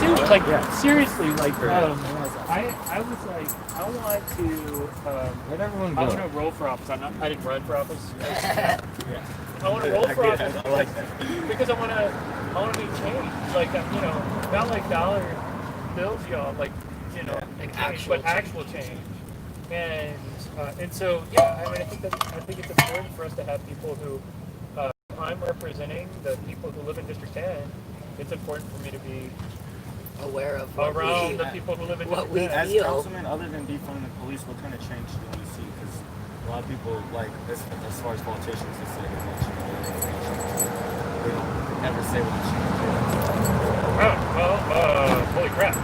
Dude, like seriously, like I was like, I want to roll for office. I didn't run for office. I want to roll for office. I like that. Because I want to make change. Like not like dollar bills, y'all. Like like actual change. And so yeah, I mean, I think it's important for us to have people who I'm representing the people who live in District 10. It's important for me to be aware of around the people who live in what we District 10. feel. As councilman, other than defunding the police, what kind of change do you want to see? Because a lot of people, like as far as politicians, they say they want change. They don't ever say what the change is. Oh, well, holy crap.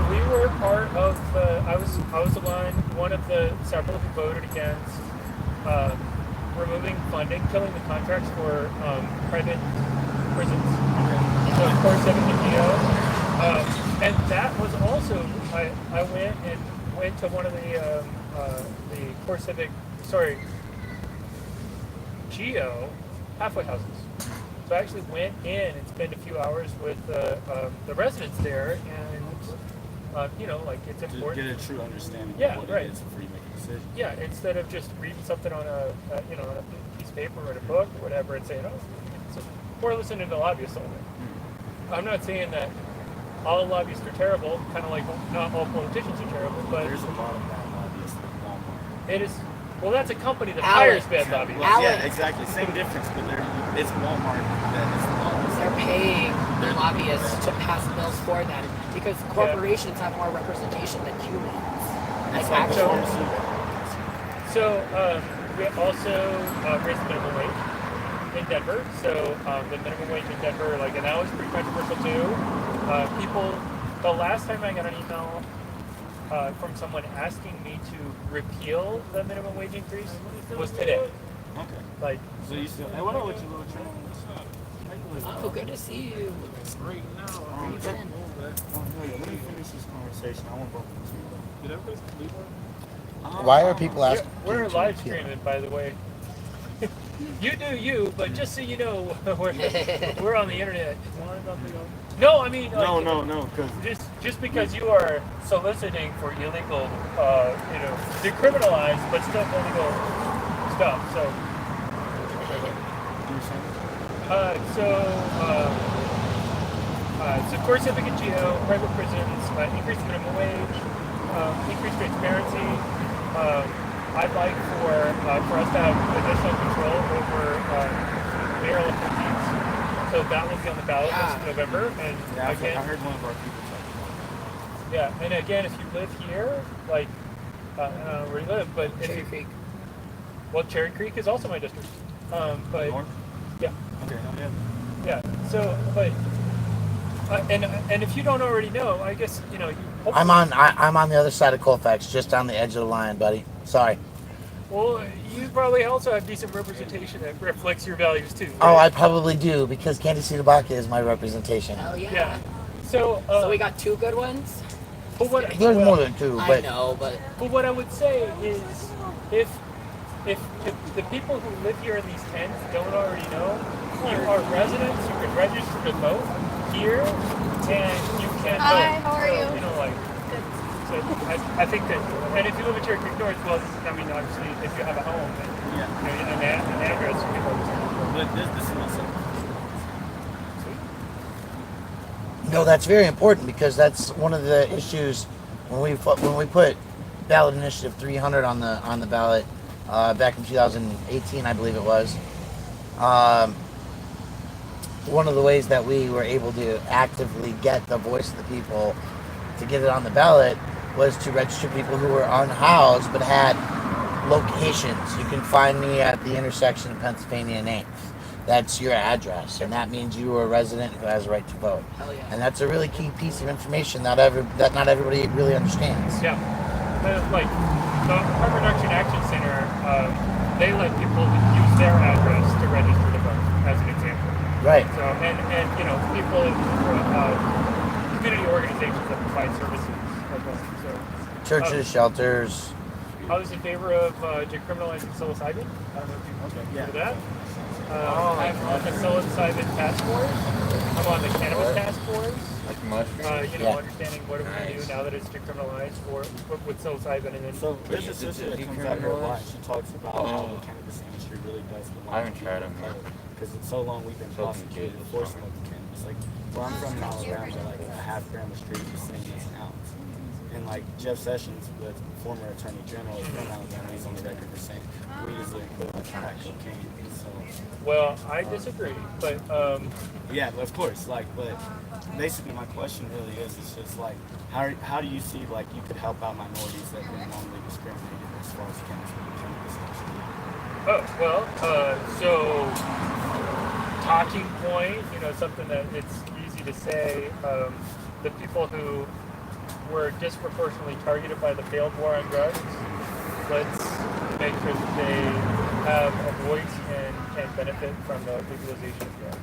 We were part of I was one of the several who voted against removing funding, killing the contracts for private prisons. So Core 7 GO. And that was also I went to one of the Core Civic GO halfway houses. So I actually went in and spent a few hours with the residents there, and like it's important to get a true understanding of what it is before you make a decision. Yeah, instead of just reading something on a piece of paper or in a book or whatever and saying, or listening to lobbyists all day. I'm not saying that all lobbyists are terrible, kind of like not all politicians are terrible, but there's a lot of bad lobbyists like Walmart. It is. Well, that's a company that hires bad lobbyists. Yeah, exactly. Same difference, but it's Walmart that is the lobbyists. They're paying the lobbyists to pass bills for them because corporations have more representation than humans. It's like So we also raised the minimum wage in Denver. So the minimum wage in Denver, and that was pretty controversial too. The last time I got an email from someone asking me to repeal the minimum wage increase was today. Okay. So you still? Hey, what up with you, little Trent? Oh, good to see you. Great. Where you been? Let me finish this conversation. I won't bump into you. Did everybody leave? Why are people asking? We're live streaming, by the way. You do you, but just so you know, we're on the internet. No, I mean no, just because you are soliciting for illegal, decriminalized but still illegal stuff. So Core Civic and GO, private prisons, increased minimum wage, increased transparency. I'd like for us to have additional control over mayoral appointees. So that will be on the ballot this November. And I heard one of our people talk about that. Yeah, and again, if you live here, I don't know where you live, but Cherry Creek. Well, Cherry Creek is also my district. But North? Yeah. Okay. Yeah. So, but and if you don't already know, I guess I'm on the other side of Colfax, just on the edge of the line, buddy. Sorry. Well, you probably also have decent representation that reflects your values too. Right? Oh, I probably do, because Candy Tabaka is my representation. Hell yeah. Yeah. So we got two good ones. But there's more than two, but I know, but what I would say is, if the people who live here in these tents don't already know, you are residents. You can register to vote here, and you can vote. Hi, how are you? So I think that, and if you live in Cherry Creek North, well, I mean, obviously, if you have a home and an address, you can vote. But this is also. no, that's very important, because that's one of the issues when we put ballot initiative 300 on the ballot back in 2018, I believe it was. One of the ways that we were able to actively get the voice of the people to get it on the ballot was to register people who were unhoused but had locations. You can find me at the intersection of Pennsylvania and 8th. That's your address, and that means you are a resident who has a right to vote. Hell yeah. And that's a really key piece of information that not everybody really understands. Yeah, like the Harm Reduction Action Center, they let people use their address to register to vote, as an example. Right. So and people community organizations that provide services. Churches, shelters. I was in favor of decriminalizing psilocybin. I don't know if you heard of that. I'm on the psilocybin task force. I'm on the cannabis task force. Like mushroom. Yeah. Understanding what do we do now that it's decriminalized with psilocybin, and then So there's a sister that comes out here a lot. She talks about how the cannabis industry really does the I haven't tried them yet. because it's so long we've been So prosecuted confused. for smoking cannabis. Like where I'm from in Alabama, like a half gram of street is the same as an ounce. And like Jeff Sessions, the former attorney general from Alabama, he's on the record for saying weed is the equivalent of crack cocaine. So well, I disagree, but yeah, of course. Like, but basically, my question really is, it's just like, how do you see like you could help out minorities that have been normally discriminated as far as cannabis industry? so talking point, something that it's easy to say, the people who were disproportionately targeted by the failed war on drugs, let's make sure that they have a voice and can benefit from the legalization of drugs.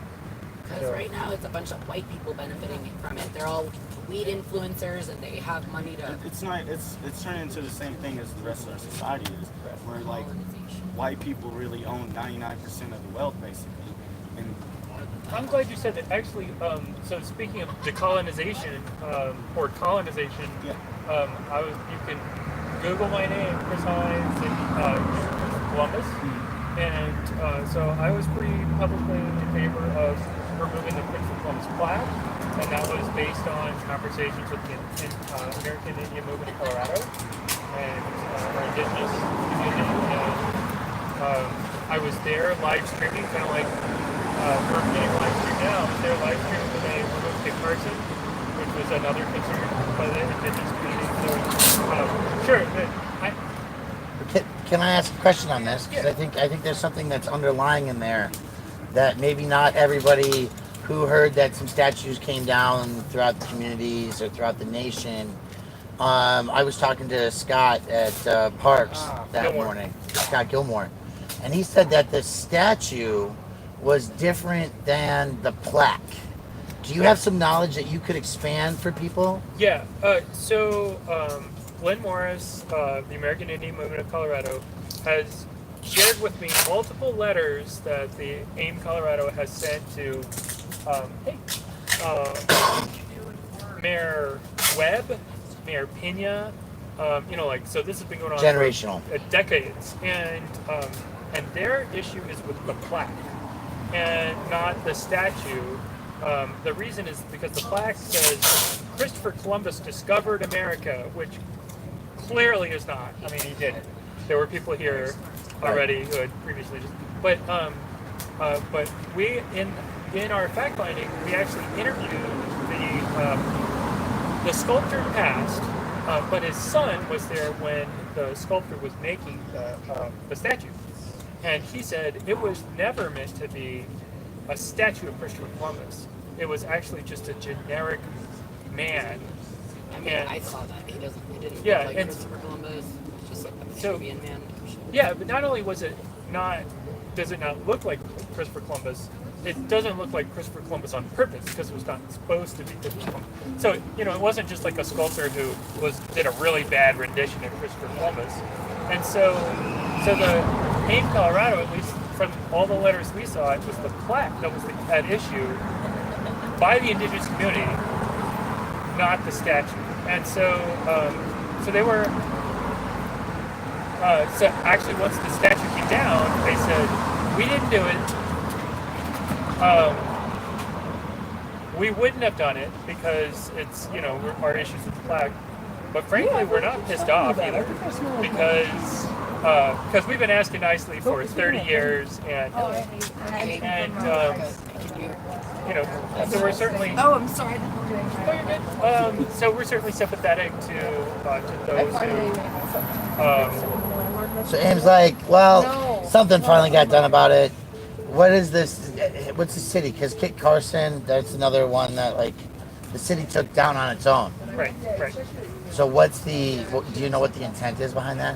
Because right now it's a bunch of white people benefiting from it. They're all weed influencers and they have money to. It's not. It's turning into the same thing as the rest of our society is, where like white people really own 99% of the wealth, basically. And I'm glad you said that. Actually, so speaking of decolonization or colonization, yeah, you can Google my name, Chris Hines, and Columbus, and so I was pretty publicly in favor of removing the Christopher Columbus plaque, and that was based on conversations with the American Indian movement in Colorado and our indigenous community, and I was there live streaming, kind of like we're getting live stream now. I was there live streaming when they removed Kit Carson, which was another concern by the indigenous community. So, sure. Can I ask a question on this? Because I think there's something that's underlying in there that maybe not everybody who heard that some statues came down throughout the communities or throughout the nation. I was talking to Scott at Parks that Gilmore. morning, Scott Gilmore, and he said that the statue was different than the plaque. Do you have some knowledge that you could expand for people? Yeah. So Glenn Morris, the American Indian Movement of Colorado, has shared with me multiple letters that the AIM Colorado has sent to Mayor Webb, Mayor Pena. So this has been going on Generational. for decades, and their issue is with the plaque and not the statue. The reason is because the plaque says Christopher Columbus discovered America, which clearly is not. I mean, he didn't. There were people here already who had previously but we in our fact finding, we actually interviewed the sculptor passed, but his son was there when the sculptor was making the statue, and he said it was never meant to be a statue of Christopher Columbus. It was actually just a generic man. I mean, I saw that. He didn't Yeah, look like and- Christopher Columbus. Just like a So- Peruvian man. Yeah, but not only does it not look like Christopher Columbus, it doesn't look like Christopher Columbus on purpose because it was not supposed to be Christopher Columbus. So, it wasn't just like a sculptor who did a really bad rendition of Christopher Columbus. And so the AIM Colorado, at least from all the letters we saw, it was the plaque that was at issue by the indigenous community, not the statue. And so they were. So actually, once the statue came down, they said we didn't do it. We wouldn't have done it because it's our issues with the plaque. But frankly, we're not pissed off either because we've been asking nicely for 30 years, and so we're certainly. Oh, I'm sorry. So we're certainly sympathetic to those who. So Aim's like, well, something finally got done about it. What is this? What's the city? Because Kit Carson, that's another one that the city took down on its own. Right. So do you know what the intent is behind that?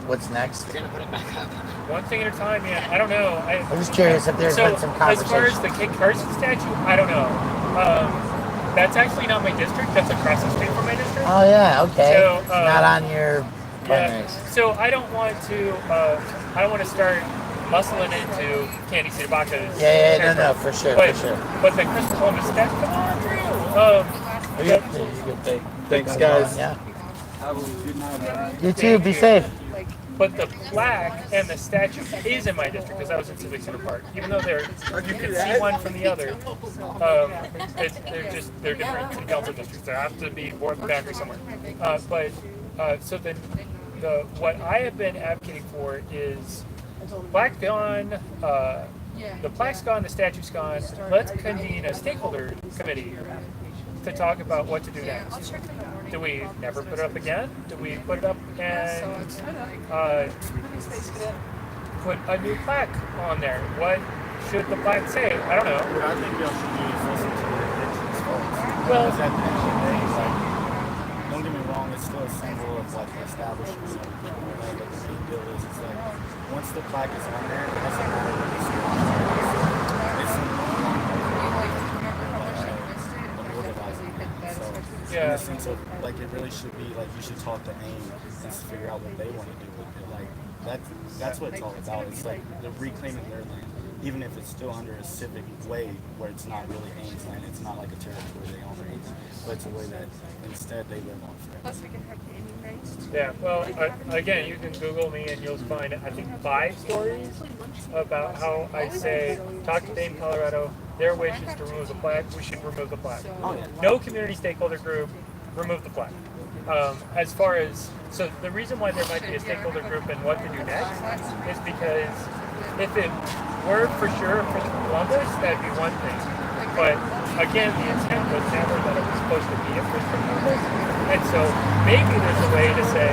What's next? We're gonna put it back up. One thing at a time, man. I don't know. I'm just curious if there's been some as far conversation. as the Kit Carson statue, I don't know. That's actually not my district. That's across the street from my district. Oh yeah, okay. So, Not on your Yeah. primaries. So I don't want to start muscling into Candy City Baca's. No, for sure. But then Christopher Columbus, that come on, Drew. Thanks, guys. Yeah. Have a good night. You too. Be safe. But the plaque and the statue is in my district because I was in Civic Center Park. Even though you can see one from the other, they're different city council districts. There have to be board boundary somewhere. So then what I have been advocating for is plaque gone, the plaque's gone, the statue's gone. Let's convene a stakeholder committee to talk about what to do next. Do we never put it up again? Do we put it up and put a new plaque on there? What should the plaque say? I don't know. What I think y'all should do is listen to the predictions folks. Well, Because at the end of the day, it's like, don't get me wrong, it's still a symbol of like the establishment. So, like the big deal is, it's like, once the plaque is on there, it doesn't matter what the school is. In the sense of, like, it really should be, like, you should talk to AIM and figure out what they want to do with it. Like, that's what it's all about. It's like they're reclaiming their land, even if it's still under a civic way where it's not really AIM's land. It's not like a territory they own or anything, but it's a way that instead they live on forever. yeah, well, again, you can Google me and you'll find, I think, 5 stories about how I say, talk to Dane, Colorado, their wish is to remove the plaque, we should remove the plaque. Oh, yeah. No community stakeholder group, remove the plaque. As far as, so the reason why there might be a stakeholder group and what to do next is because if it were for sure Christopher Columbus, that'd be one thing. But again, the intent was never that it was supposed to be a Christopher Columbus. And so maybe there's a way to say,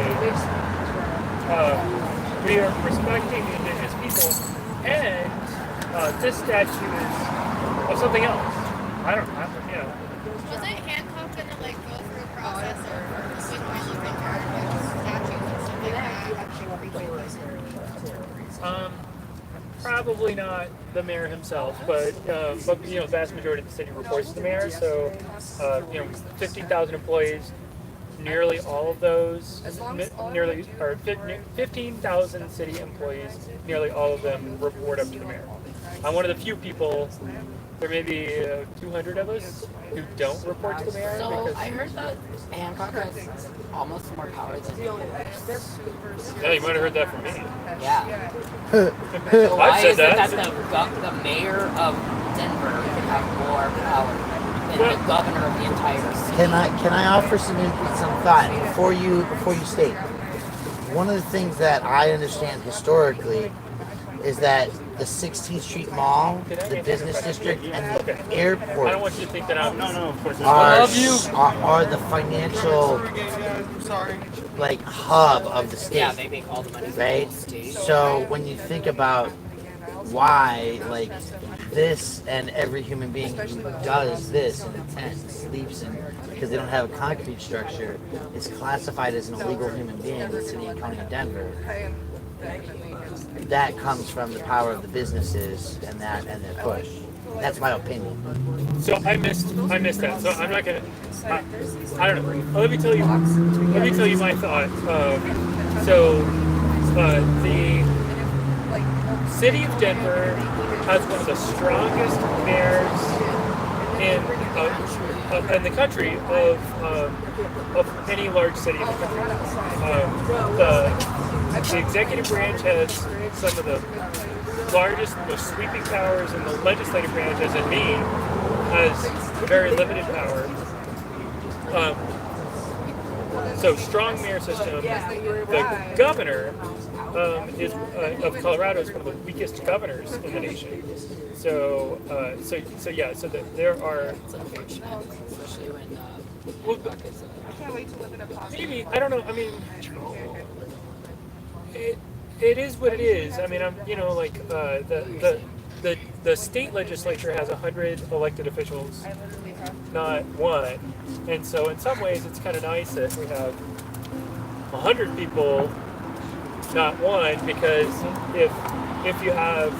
we are respecting the indigenous people and this statue is of something else. I don't know, you know. Was it Hancock gonna like go through a process of with Martin Luther King statues and stuff like that? Probably not the mayor himself, but you know, vast majority of the city reports to the mayor. So you know, 15,000 employees. Nearly all of those, nearly 15,000 city employees. Nearly all of them report up to the mayor. I'm one of the few people. There may be 200 of us who don't report to the mayor. So because, I heard that Hancock has almost more power than yeah, you might have heard that from me. Yeah. So why said is it that. that the mayor of Denver can have more power than the governor of the entire city? Can I offer some thought before you state? One of the things that I understand historically is that the 16th Street Mall, the business district, and the airport I don't want you to think that I'm. No, of course. are the financial like hub of the state. Yeah, they make all the money from Right? the state. So when you think about why, like, this and every human being who does this in a tent, sleeps in, because they don't have a concrete structure, is classified as an illegal human being in the city and county of Denver. That comes from the power of the businesses and their push. That's my opinion. So I missed that. So I'm not gonna. I don't know. Let me tell you my thought. The city of Denver has one of the strongest mayors in the country of any large city in the country. The executive branch has some of the largest, most sweeping powers, and the legislative branch, as in me, has very limited power. So strong mayor system. The governor of Colorado is one of the weakest governors in the nation. So there are. It's unfortunate, especially when Maybe, I don't know. I mean, it is what it is. I mean, the state legislature has 100 elected officials, not one, and so in some ways it's kind of nice that we have 100 people, not one, because if you have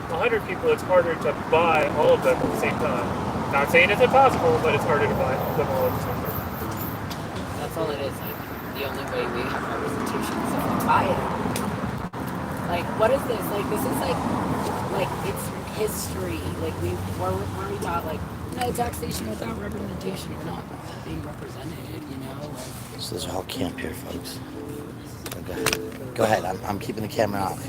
100 people, it's harder to buy all of them at the same time. Not saying it's impossible, but it's harder to buy them all at the same time. that's all it is. Like, the only way we have representation is if we buy it. Like, what is this? Like, this is like it's history. Like, where we taught, like, no taxation without representation. We're not being represented, you know? Like, So there's a whole camp here, folks. Okay. Go ahead. I'm keeping the camera on.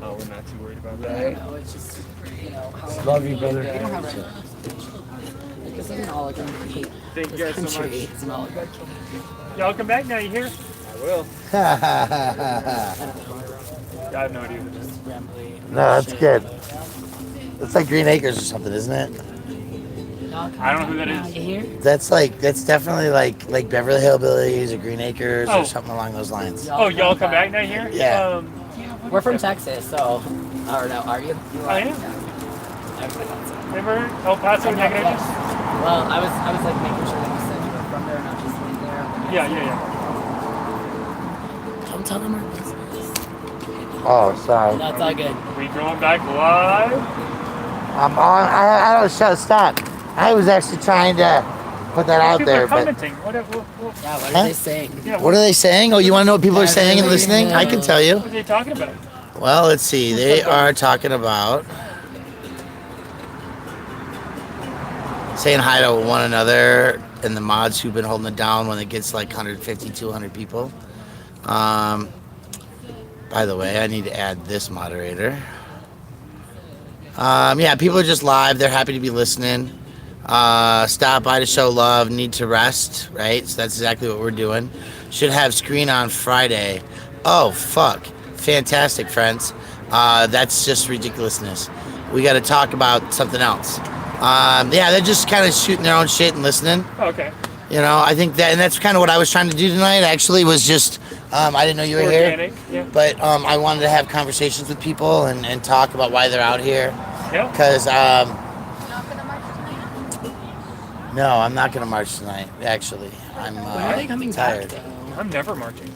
Oh, we're not too worried about you that. know, it's just, you know, how Love you, brother. we don't have representation. Like, this isn't all like a hate. Thank you This guys so country much. is not like Y'all come back now, you hear? I will. Yeah, I have no idea what it is. rambly. No, that's good. It's like Green Acres or something, isn't it? I don't know who that is. You hear? That's definitely like Beverly Hillbillies or Green Acres Oh. or something along those lines. Oh, y'all come back now, you hear? Yeah. We're from Texas, so. Or no, are you? You I are? am. Yeah. I thought so. Remember El Paso I know, Negative? yes. Well, I was like making sure that you said you were from there, not just living there. Yeah. Don't tell them our business. Oh, sorry. No, it's all good. We going back live? I'm on. I don't stop. I was actually trying to put that out People there, are but commenting. What Yeah, what Huh? are they saying? yeah, what are they saying? Oh, you want to know what people are saying and Yeah. listening? I can tell you. what are they talking about? Well, let's see. They are talking about saying hi to one another and the mods who've been holding it down when it gets like 150, 200 people. By the way, I need to add this moderator. Yeah, people are just live. They're happy to be listening. Stop by to show love. Need to rest, right? So that's exactly what we're doing. Should have screen on Friday. Oh, fuck. Fantastic, friends. That's just ridiculousness. We got to talk about something else. Yeah, they're just kind of shooting their own shit and listening. Okay. You know, I think that, and that's kind of what I was trying to do tonight. Actually, was just, I didn't know you were Organic, here, yeah. but I wanted to have conversations with people and talk about why they're out here. Yeah. Because, Not gonna march tonight? no, I'm not gonna march tonight. Actually, I'm When are they coming tired. back, though? I'm never marching.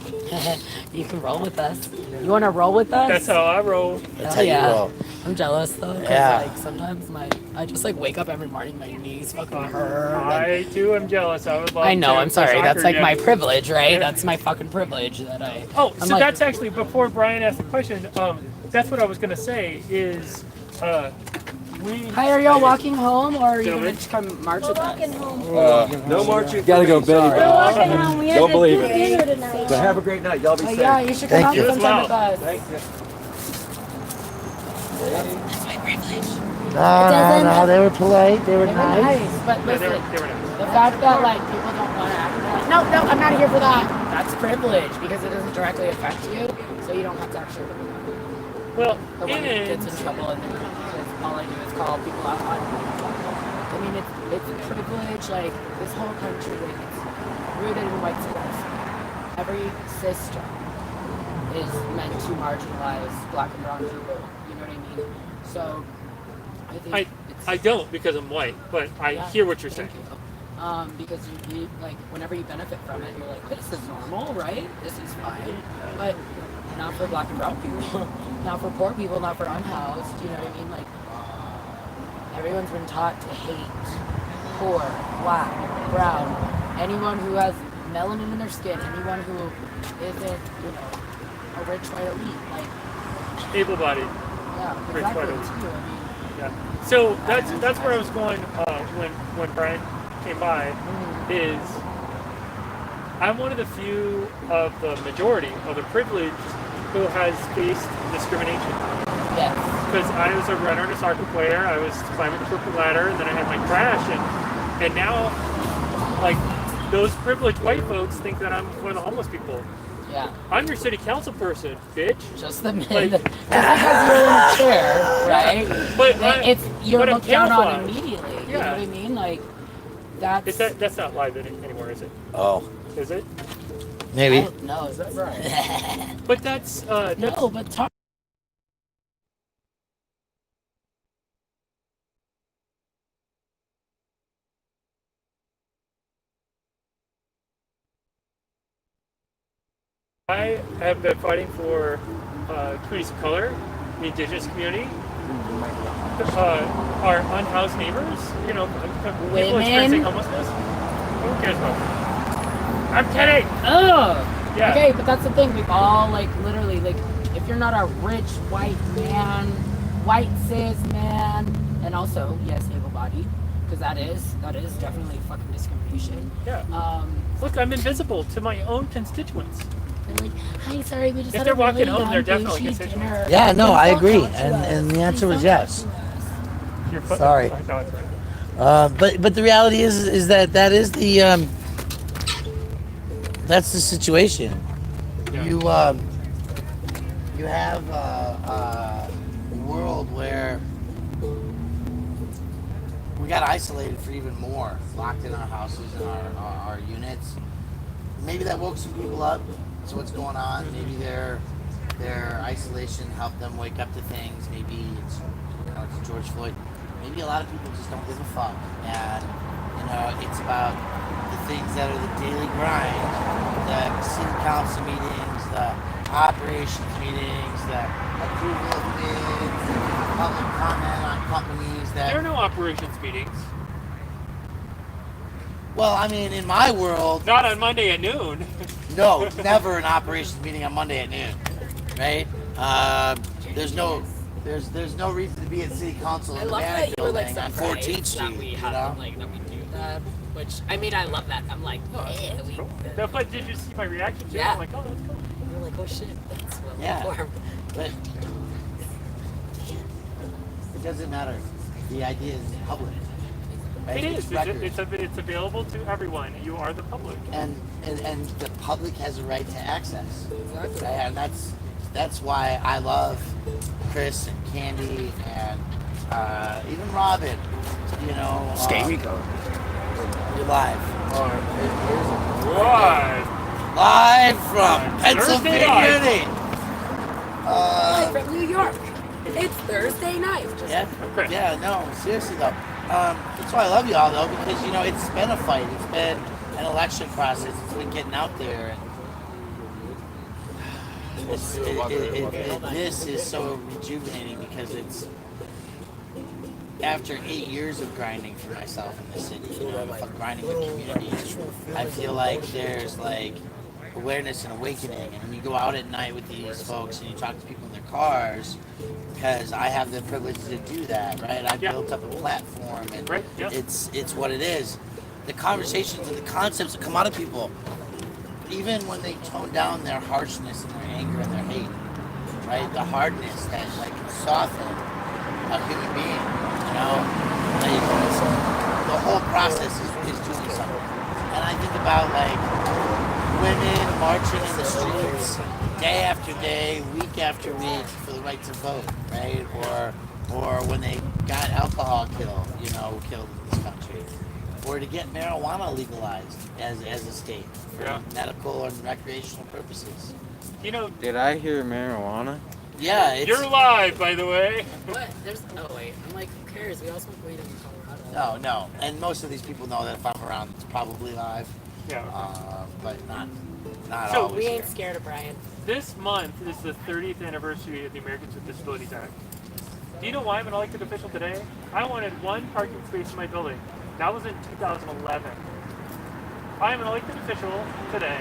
You can roll with us. You want to roll with us? That's how I roll. That's Hell how you yeah. roll. I'm jealous though, because Yeah. like sometimes I just like wake up every morning, my knees fucking hurt. and- I too am jealous. I would love I know, to I'm play sorry. That's soccer like my again. privilege, right? Yeah. That's my fucking privilege that I. Oh, I'm so like, that's actually before Brian asked the question. That's what I was gonna say. Is we? Hi, are y'all walking home or are you Gentlemen. gonna just come march We're with us? walking home. No marching. Gotta go, Betty. We're walking home. We Don't had believe to it. dinner tonight. So have a great night. Y'all be Oh safe. yeah, you should come Thank out you. sometime As with well. us. Thank you. That's my privilege. No, they were polite. They were They were nice. nice, but Yeah, they listen, were nice. the fact that like people don't want to act like, no, I'm not here for that. That's privilege because it doesn't directly affect you, so you don't have to actually. Well, But when it gets in and trouble and because all I do is call people out on. I mean, it's a privilege. Like this whole country, like, it's rooted in white supremacy. Every system is meant to marginalize black and brown people. You know what I mean? So I think it's, I don't because I'm white, but I yeah, hear what you're saying. thank you. Because you like whenever you benefit from it, you're like, this is normal, right? This is fine, but not for black and brown people, not for poor people, not for unhoused. You know what I mean? Like everyone's been taught to hate poor, black, brown, anyone who has melanin in their skin, anyone who isn't, you know, a rich white elite. Like, Able-bodied. yeah, Rich exactly. white elite. Too. I mean, Yeah. So that's where I was going when Brian came by. Is I'm one of the few of the majority of the privileged who has faced discrimination. yes. Because I was a runner and a soccer player, I was climbing the corporate ladder, and then I had my crash, and now, like, those privileged white folks think that I'm one of the homeless people. Yeah. I'm your city council person, bitch. Just the Like- just because you're in a chair, right? But You're but I'm looked down on camouflaged. immediately. You know Yeah. what I mean? Like It's that's not live anymore, is it? Oh, Is it? maybe. No, is that right? But that's No, but talk. I have been fighting for communities of color, the indigenous community, our unhoused neighbors, you know, people Women. experiencing homelessness. Who cares about that? I'm kidding! Ugh. Yeah. Okay, but that's the thing. We've all like literally like if if you're not a rich white man, white cis man, and also yes, able-bodied, because that is definitely fucking discrimination. Yeah. Look, I'm invisible to my own constituents. They're like, hi, sorry, we just If had they're a really walking home, they're yum, definitely bougie constituents. dinner. Yeah, no, Please I don't agree, talk to us. and the Please answer was don't yes. talk to us. Your foot. Sorry. Oh, no, it's right. But the reality is that is the that's the situation. Yeah. You have a world where we got isolated for even more, locked in our houses and our units. Maybe that woke some people up to what's going on. Maybe their isolation helped them wake up to things. Maybe it's it's George Floyd. Maybe a lot of people just don't give a fuck, and it's about the things that are the daily grind, the city council meetings, the operations meetings, the approval of bids, public comment on companies that. There are no operations meetings. Well, I mean, in my world, Not on Monday at noon. no, never an operations meeting on Monday at noon, right? There's no reason to be at City Council I in the love that Bannock you were like building on surprised 14th that Street. we You had know? like that we do that. Which I mean, I love that. I'm like, yeah, we. No, but did you see my reaction to it? Yeah. I'm like, oh, that's cool. We're like, oh shit, that's well Yeah. informed. But it doesn't matter. The idea is public. Right? It is. record. It's available to everyone. You are the public. And the public has a right to access. Exactly. Right? And that's why I love Chris and Candy and even Robin. Rico. You're live. Right. Live from Thursday Pennsylvania. Live from New York. It's Thursday night. Just Okay. Yeah, no, seriously though. That's why I love y'all though, because it's been a fight. It's been an election process. It's been getting out there, and this is so rejuvenating because it's after 8 years of grinding for myself in the city, grinding with communities. I feel like there's like awareness and awakening, and when you go out at night with these folks and you talk to people in their cars, because I have the privilege to do that, right? I've built up a platform, and Right, yeah. it's what it is. The conversations and the concepts that come out of people, even when they tone down their harshness and their anger and their hate, right? The hardness that can soften a human being, the whole process is doing something. And I think about women marching in the streets day after day, week after week for the right to vote, right? Or when they got alcohol killed in this country. Or to get marijuana legalized as a state for medical and recreational purposes. Did I hear marijuana? Yeah, You're live, by the way. what? I'm like, who cares? We all smoke weed in Colorado. No. And most of these people know that if I'm around, it's probably live. Yeah. But not So, always. We ain't here. scared of Brian. This month is the 30th anniversary of the Americans with Disabilities Act. Do you know why I'm an elected official today? I wanted one parking space in my building. That was in 2011. I am an elected official today.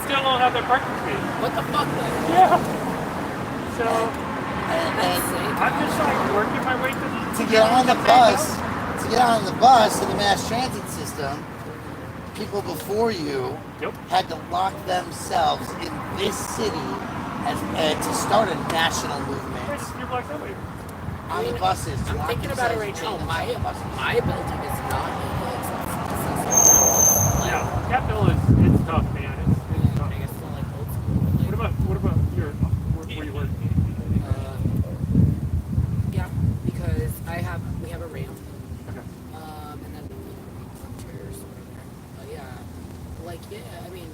Still don't have that parking space. What the fuck? Yeah. So And I'm just working my way through to get on the bus in the mass transit system, people before you had to lock themselves in this city to start a national movement You're black that way. on the buses. to I'm lock thinking about it right themselves now. in the buses. My building is not Yeah, Capitol it's tough, man. It's tough. I guess still like old school. What about your where you work? Yeah, because we have a ramp. Okay. And then chairs. But yeah, I mean,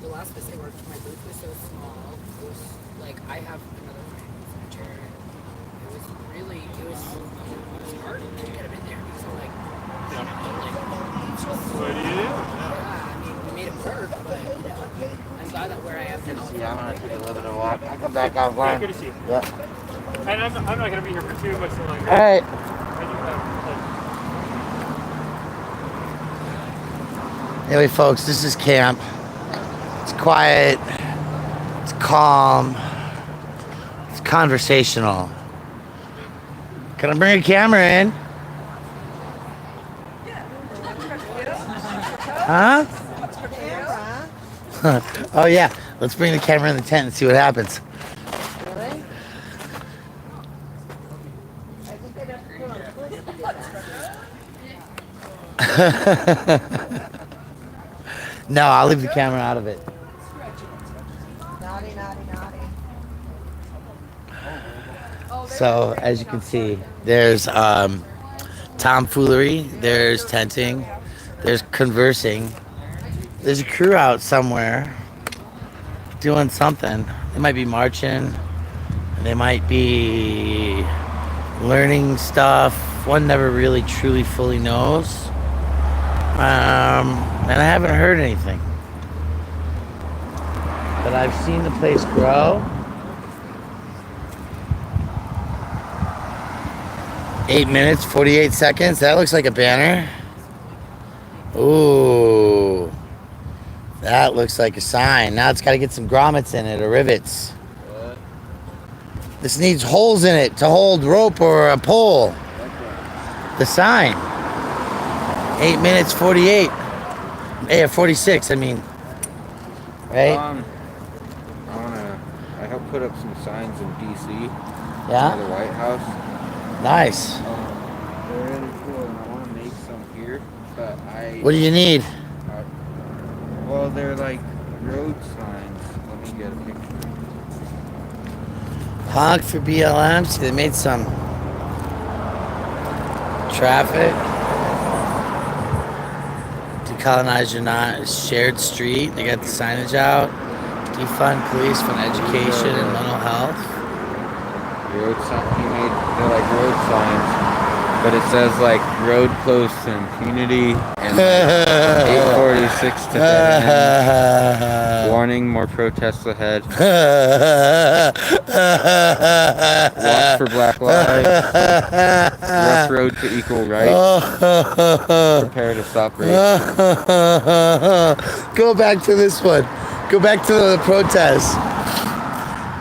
the last place I worked, my booth was so small. It was like I have another chair. It was hard to get him in there. So What do you do? yeah, I mean, we made it work, but I'm glad that where I am now. Yeah, I'm gonna take a little bit of a walk. I'll come back Yeah, offline. good to see you. Yeah. And I'm not going to be here for too much longer. All right. I do have, Anyway, folks, this is camp. It's quiet. It's calm. It's conversational. Can I bring a camera in? Huh? Oh yeah. Let's bring the camera in the tent and see what happens. Really? No, I'll leave the camera out of it. Naughty, naughty, naughty. So as you can see, there's tomfoolery, there's tenting, there's conversing, there's a crew out somewhere doing something. They might be marching, they might be learning stuff. One never really truly fully knows. And I haven't heard anything. But I've seen the place grow. 8 minutes, 48 seconds. That looks like a banner. Ooh. That looks like a sign. Now it's got to get some grommets in it or rivets. This needs holes in it to hold rope or a pole. The sign. 8 minutes, 48. Yeah, 46, I mean. Right? I helped put up some signs in DC. Yeah? Near the White House. Nice. They're really cool, and I want to make some here, but What do you need? well, they're like road signs. Let me get a picture. Honk for BLM. See, they made some traffic. Decolonize your not shared street. They got the signage out. Defund police, fund education and mental health. Road sign. He made they're like road signs, but it says like road closed to impunity and like 846 to dead end. Warning: more protests ahead. Watch for Black Lives. Rough road to equal rights. Prepare to stop racism. Go back to this one. Go back to the protest.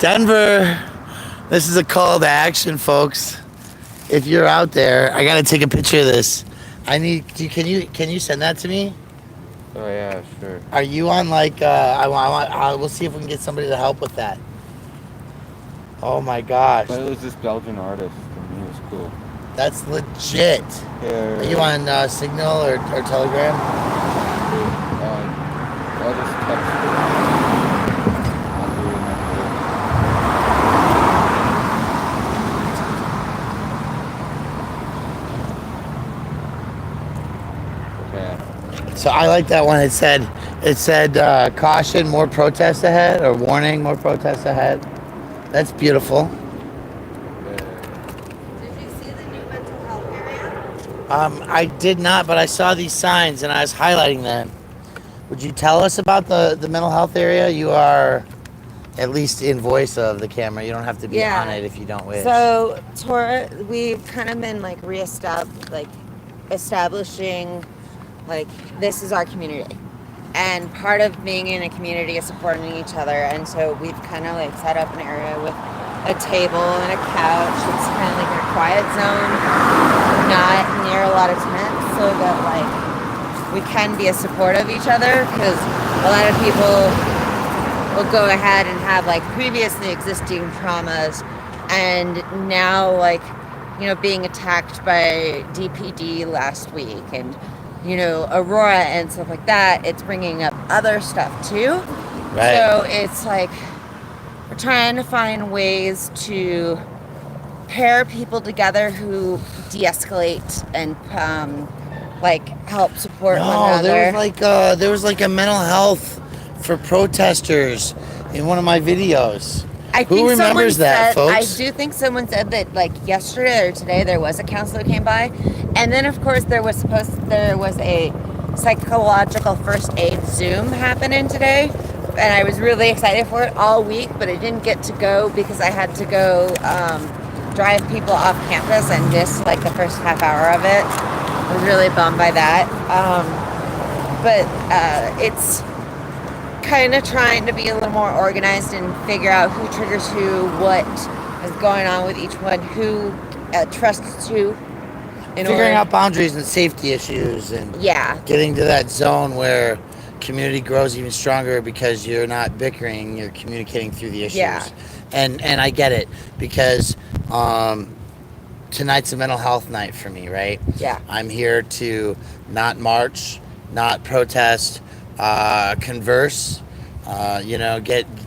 Denver. This is a call to action, folks. If you're out there, I gotta take a picture of this. Can you send that to me? Oh yeah, sure. Are you on like we'll see if we can get somebody to help with that. Oh my gosh. But it was this Belgian artist, and he was cool. That's legit. Here, Are you on Signal or Telegram? I'll just text you. So I like that one. It said caution, more protests ahead, or warning, more protests ahead. That's beautiful. Did you see the new mental health area? I did not, but I saw these signs and I was highlighting them. Would you tell us about the mental health area? You are at least in voice of the camera. You don't have to be on it if you don't wish. So, we've kind of been like establishing like this is our community, and part of being in a community is supporting each other. And so we've kind of like set up an area with a table and a couch. It's kind of like a quiet zone, not near a lot of tents, so that like we can be a support of each other, because a lot of people will go ahead and have like previously existing traumas, and now like, you know, being attacked by DPD last week and, you know, Aurora and stuff like that, it's bringing up other stuff too. Right. So it's like we're trying to find ways to pair people together who de-escalate and like help support one another. There was like a mental health for protesters in one of my videos. Who remembers that, folks? I do think someone said that like yesterday or today there was a counselor who came by, and then of course there was a psychological first aid Zoom happening today, and I was really excited for it all week, but I didn't get to go because I had to go drive people off campus and miss like the first half hour of it. I was really bummed by that, but it's kind of trying to be a little more organized and figure out who triggers who, what is going on with each one, who trusts who. Figuring out boundaries and safety issues, and Yeah. getting to that zone where community grows even stronger because you're not bickering, you're communicating through the issues. Yeah. And I get it, because tonight's a mental health night for me, right? Yeah. I'm here to not march, not protest, converse,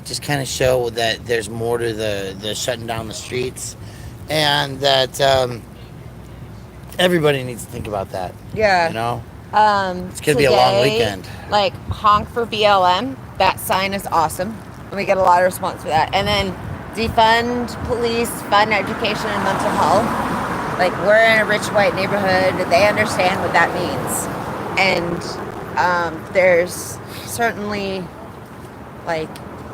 just kind of show that there's more to the shutting down the streets, and that everybody needs to think about that. Yeah. You know? It's gonna be a long weekend. Like, honk for BLM. That sign is awesome. And we get a lot of response for that. And then defund police, fund education and mental health. Like, we're in a rich white neighborhood. They understand what that means. And there's certainly, like,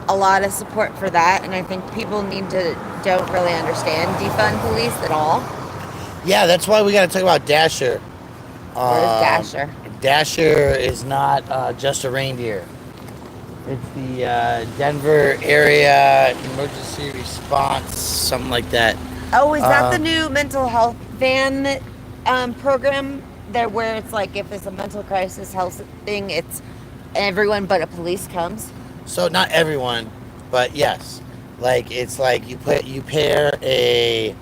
a lot of support for that. And I think people don't really understand defund police at all. Yeah, that's why we got to talk about Dasher. What is Dasher? Dasher is not just a reindeer. It's the Denver Area Emergency Response, something like that. Oh, is that the new mental health van program there, where it's like, if it's a mental crisis health thing, it's everyone but a police comes? So not everyone, but yes. Like, it's like you pair a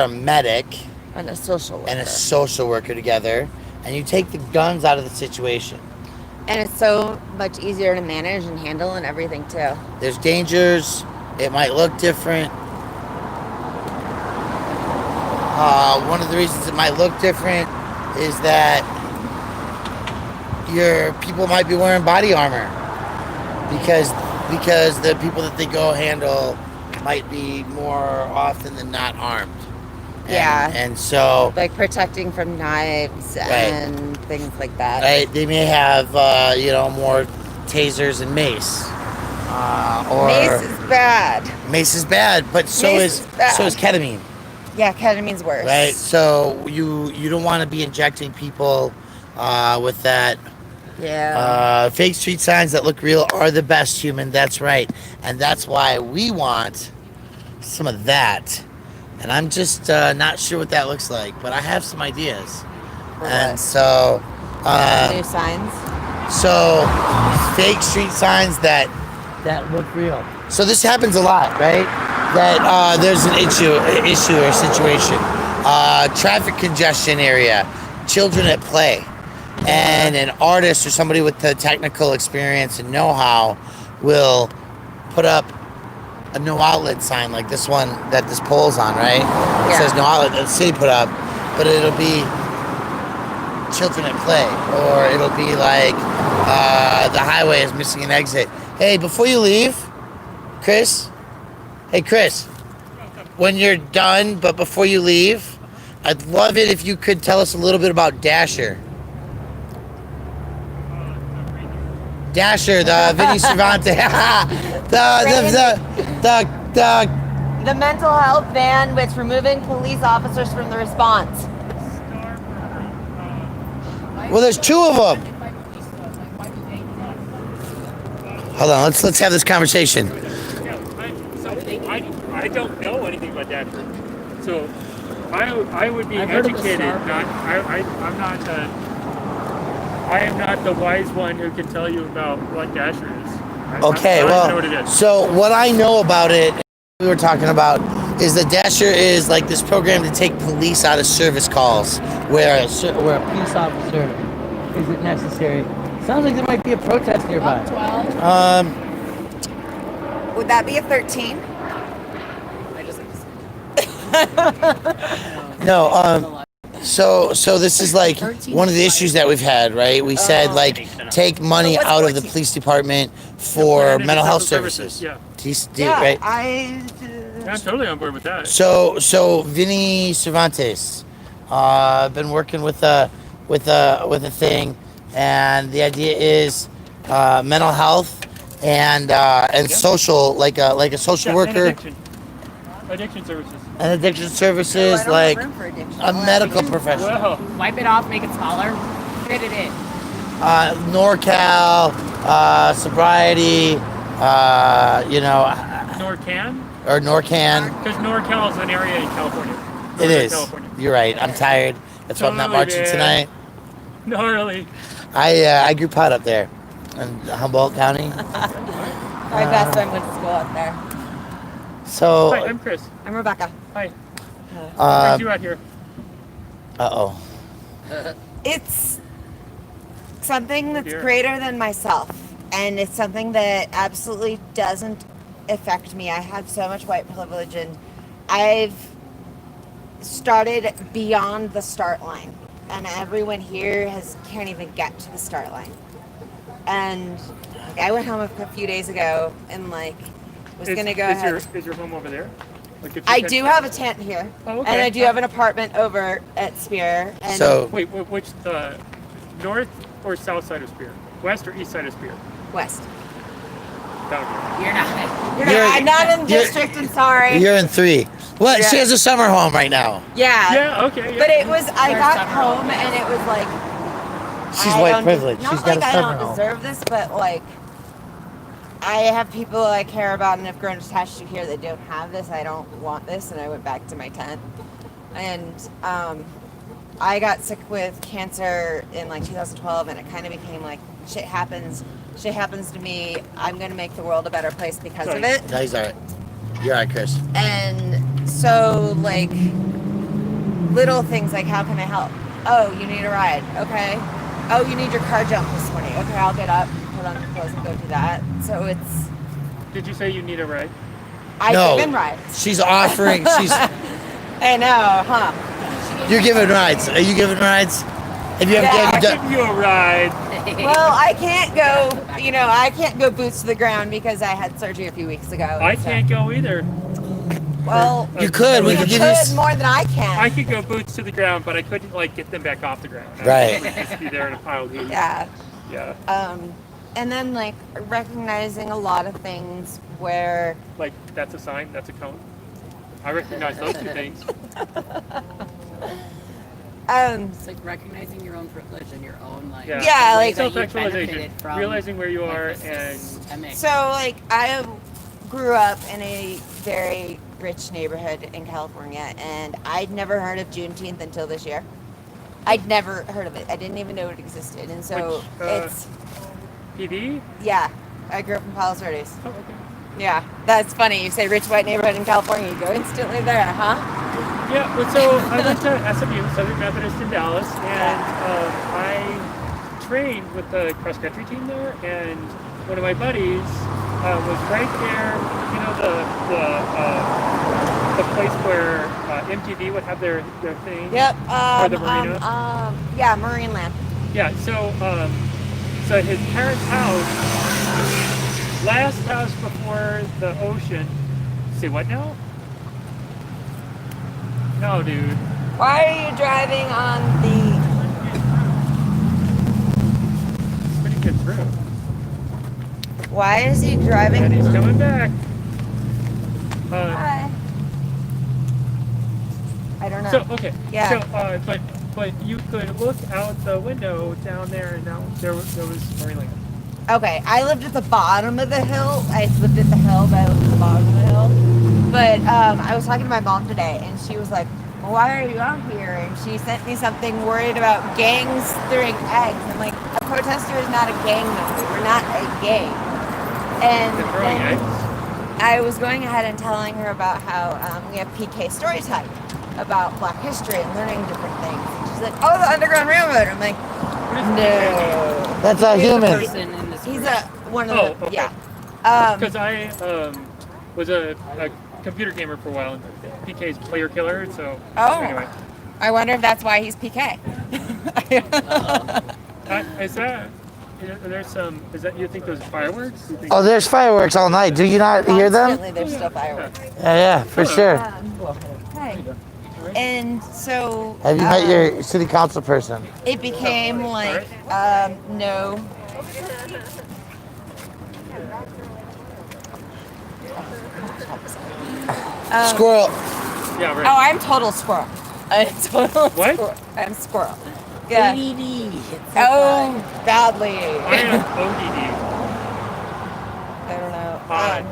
medic And a social worker. and a social worker together, and you take the guns out of the situation. And it's so much easier to manage and handle and everything too. There's dangers. It might look different. One of the reasons it might look different is that your people might be wearing body armor, because the people that they go handle might be more often than not armed. And so, like, protecting from knives and things like that. right, they may have more tasers and mace. Or Mace is bad. Mace is bad, but so Mace is is bad. ketamine. Yeah, ketamine's worse. Right, so you don't want to be injecting people with that. Yeah. Fake street signs that look real are the best, human. That's right, and that's why we want some of that. And I'm just not sure what that looks like, but I have some ideas. And so, New signs. so fake street signs that look real. So this happens a lot, right? That there's an issue or situation. Traffic congestion area, children at play, and an artist or somebody with the technical experience and know-how will put up a no outlet sign, like this one that this pole's on, right? It says no outlet that the city put up, but it'll be children at play, or it'll be like the highway is missing an exit. Hey, before you leave, Chris. Hey, Chris. When you're done, but before you leave, I'd love it if you could tell us a little bit about Dasher. Dasher, the Vinny Cervantes, The mental health van, which removing police officers from the response. well, there's two of them. Hold on, let's have this conversation. I don't know anything about Dasher, so I would be I've heard of the educated. Star. I am not the wise one who can tell you about what Dasher is. Okay, I don't well, know what it is. so what I know about it, we were talking about, is that Dasher is like this program to take police out of service calls, where a police officer isn't necessary. Sounds like there might be a protest nearby. 12. Would that be a 13? No, so this is like one of the issues that we've had, right? We said, like, take money what's out of the 14? police department for mental health services. Yeah. Right? I'm totally on board with that. So Vinny Cervantes, been working with a thing, and the idea is mental health and social, like a social worker, Addiction services. and addiction services, I don't like have room for addiction. a medical professional. Well, Wipe it off, make it smaller, fit it in. NorCal, sobriety, Norcan? or NorCan. Because NorCal is an area in California. It Northern is. California. You're right. I'm tired. That's why I'm not Totally, marching man. tonight. Gnarly. I grew pot up there in Humboldt County. My best friend went to school up there. So, Hi, I'm Chris. I'm Rebecca. Hi. Where'd you out here? uh-oh. It's something that's Dear. greater than myself, and it's something that absolutely doesn't affect me. I have so much white privilege, and I've started beyond the start line, and everyone here can't even get to the start line. And like, I went home a few days ago, and like was gonna go ahead. Is your home over there? Like if you I can- do have a tent here, Oh, okay. and I do have an apartment over at Spear. And So, Wait, which the north or south side of Spear? West or east side of Spear? west. Down here. You're not. I'm not in you're- district. I'm sorry. you're in 3. Well, Yeah. she has a summer home right now. Yeah. Yeah, okay. Yeah. But it was, I There's got summer home home. and it was like, She's I white don't- privileged. Not She's got like a I summer don't home. deserve this, but like, I have people I care about and have grown attached to here that don't have this. I don't want this, and I went back to my tent. And I got sick with cancer in like 2012, and it kind of became like, shit happens. Shit happens to me. I'm gonna make the world a better place because of Sorry. it. No, he's all right. You're all right, Chris. And so, like, little things like, how can I help? Oh, you need a ride. Okay. Oh, you need your car jump this morning. Okay, I'll get up, put on clothes, and go do that. So it's, Did you say you need a ride? I've No. given rides. She's offering. I know, huh? You're giving rides. Are you giving rides? Have you ever Yeah. have you Give done? you a ride. Well, I can't go, I can't go boots to the ground because I had surgery a few weeks ago. I so- can't go either. Well, You could. We you could could give you. s- more than I can. I could go boots to the ground, but I couldn't like get them back off the ground. Right. I'd just be there in a pile of heat. Yeah. Yeah. And then, like, recognizing a lot of things where Like that's a sign. That's a cone. I recognize those two things. It's like recognizing your own privilege and your own like. Yeah. Yeah, way like that you Self-actualization. benefited from, Realizing where you like, are this and systemic- So, like, I grew up in a very rich neighborhood in California, and I'd never heard of Juneteenth until this year. I'd never heard of it. I didn't even know it existed. And so Which, it's, PD. yeah, I grew up in Palos Verdes. Oh, okay. Yeah, that's funny. You say rich white neighborhood in California, you go instantly there, huh? Yeah, but so I went to SMU, Southern Methodist in Dallas, and I trained with the cross country team there. And one of my buddies was right there. You know the place where MTV would have their thing. Yep. Or the marina. Yeah, Marineland. Yeah. So his parents' house, last house before the ocean. Say what now? No, dude. Why are you driving on the? It's pretty good through. Why is he driving? And he's coming back. Hi. I don't know. So okay. Yeah. So but you could look out the window down there, and now there was Marineland. Okay, I lived at the bottom of the hill. I lived at the hill, but I lived at the bottom of the hill. But I was talking to my mom today, and she was like, well, why are you out here? And she sent me something worried about gangs throwing eggs. I'm like, a protester is not a gang member. We're not a gang. And They're throwing then eggs. I was going ahead and telling her about how we have PK story time about Black history and learning different things. And she's like, oh, the Underground Railroad. I'm like, What is no. That's a He's the human. person in this He's group. one of Oh, the, okay. yeah. Because I was a computer gamer for a while, and PK's player killer. So Oh. anyway, I wonder if that's why he's PK. is that? There's some. Is that you think those are fireworks? You think, Oh, there's fireworks all night. Do you not hear them? Constantly, there's still fireworks. Yeah, for sure. Hey. And so Have you met your city council person? it became like no. Squirrel. Yeah, right. Oh, I'm total squirrel. I'm total What? squirrel. I'm squirrel. Yeah. ADD. Oh, badly. I am ODD. I don't know. Odd.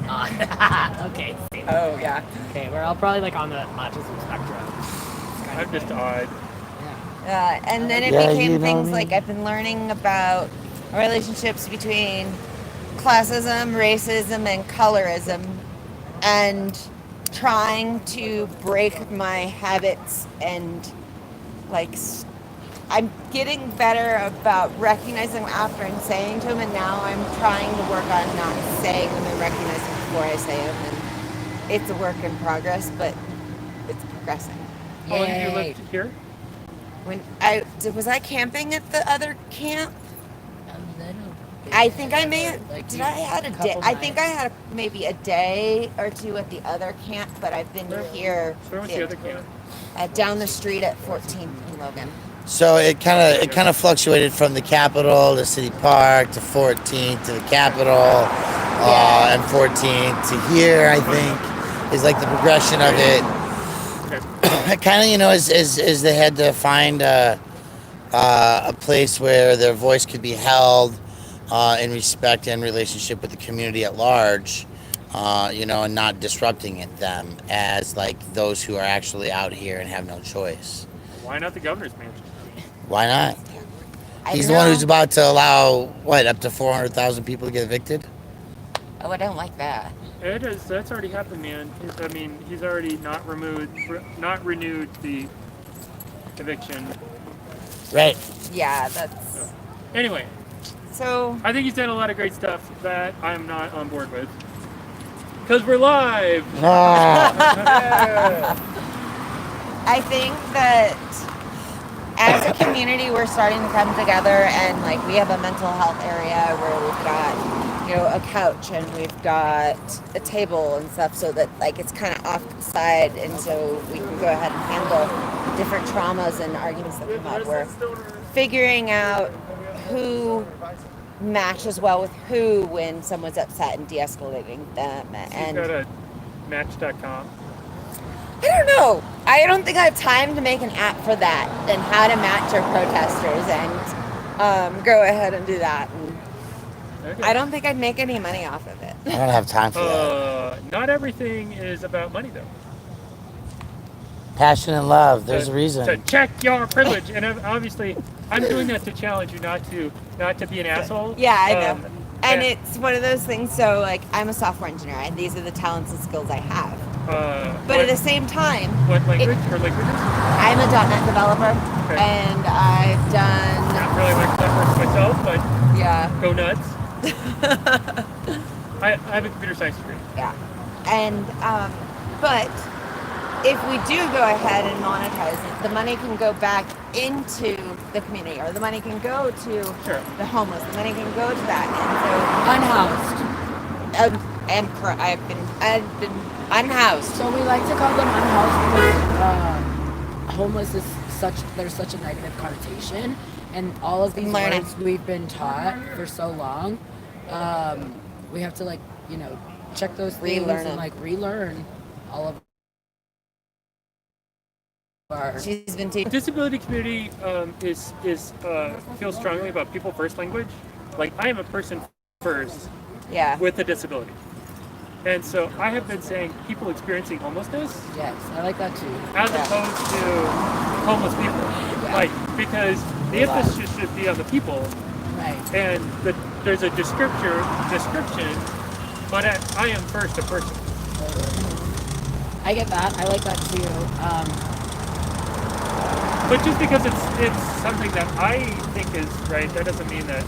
Okay. Oh yeah. Okay, we're all probably like on the autism spectrum. I'm just odd. And then it Yeah, became you know things me. like I've been learning about relationships between classism, racism, and colorism, and trying to break my habits and like I'm getting better about recognizing them after I'm saying to them, and now I'm trying to work on not saying them and recognizing them before I say them. And it's a work in progress, but it's progressing. How long have you Yay. lived here? When was I camping at the other camp? A little bit. I think I may. Like, Did I had a day? couple I think I nights. had maybe a day or two at the other camp, but I've been here Where was the other camp? down the street at 14th and Logan. So it kind of fluctuated from the Capitol to City Park to 14th to the Capitol, Yeah. and 14th to here. I think is like the progression of it. Kind of, as they had to find a place where their voice could be held in respect and relationship with the community at large, and not disrupting them as like those who are actually out here and have no choice. Why not the governor's mansion? Why not? I He's don't the one know. who's about to allow up to 400,000 people to get evicted. Oh, I don't like that. It is. That's already happened, man. I mean, he's already not renewed the eviction. Right. Yeah, that's Anyway, so. I think he's done a lot of great stuff that I'm not on board with. Cause we're live. Ah. I think that as a community, we're starting to come together, and like we have a mental health area where we've got, a couch and we've got a table and stuff, so that like it's kind of off the side, and so we can go ahead and handle different traumas and arguments that come up. We're figuring out who matches well with who when someone's upset and de-escalating them. You've And got a Match.com. I don't know. I don't think I have time to make an app for that and how to match our protesters and go ahead and do that. And Okay. I don't think I'd make any money off of it. I don't have time for that. Not everything is about money, though. Passion and love. There's To- a reason. To check your privilege, and obviously, I'm doing that to challenge you not to be an asshole. Yeah, I know. And and- it's one of those things. So, like, I'm a software engineer, and these are the talents and skills I have. But at the same time, what language or languages? I'm a .NET developer, Okay. and I've done Not really like that works myself, but yeah. go nuts. I have a computer science degree. Yeah. And, but if we do go ahead and monetize it, the money can go back into the community, or the money can go to Sure. the homeless, the money can go to that. Unhoused. And so, I've been unhoused. So we like to call them unhoused because homeless is there's such a negative connotation, and all of these Learning. words we've been taught for so long, we have to check those things Relearn and them. relearn all of our. She's been teaching. Disability community feels strongly about people first language. Like, I am a person first Yeah. with a disability. And so I have been saying people experiencing homelessness Yes, I like that too. as Yeah. opposed to homeless people. Yeah. Like, because the emphasis should be on the people, Right. and there's a description, but I am first a person. I get that. I like that too. But just because it's something that I think is right, that doesn't mean that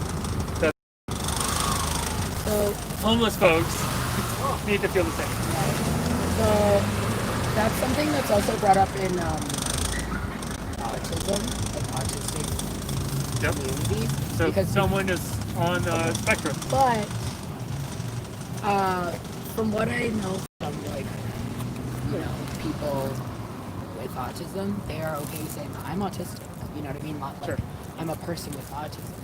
So homeless folks need to feel the same. So that's something that's also brought up in autism, like autistic Yep. communities. So because someone is on the spectrum. But from what I know from people with autism, they are okay saying I'm autistic. You know what I mean? Not like Sure. I'm a person with autism.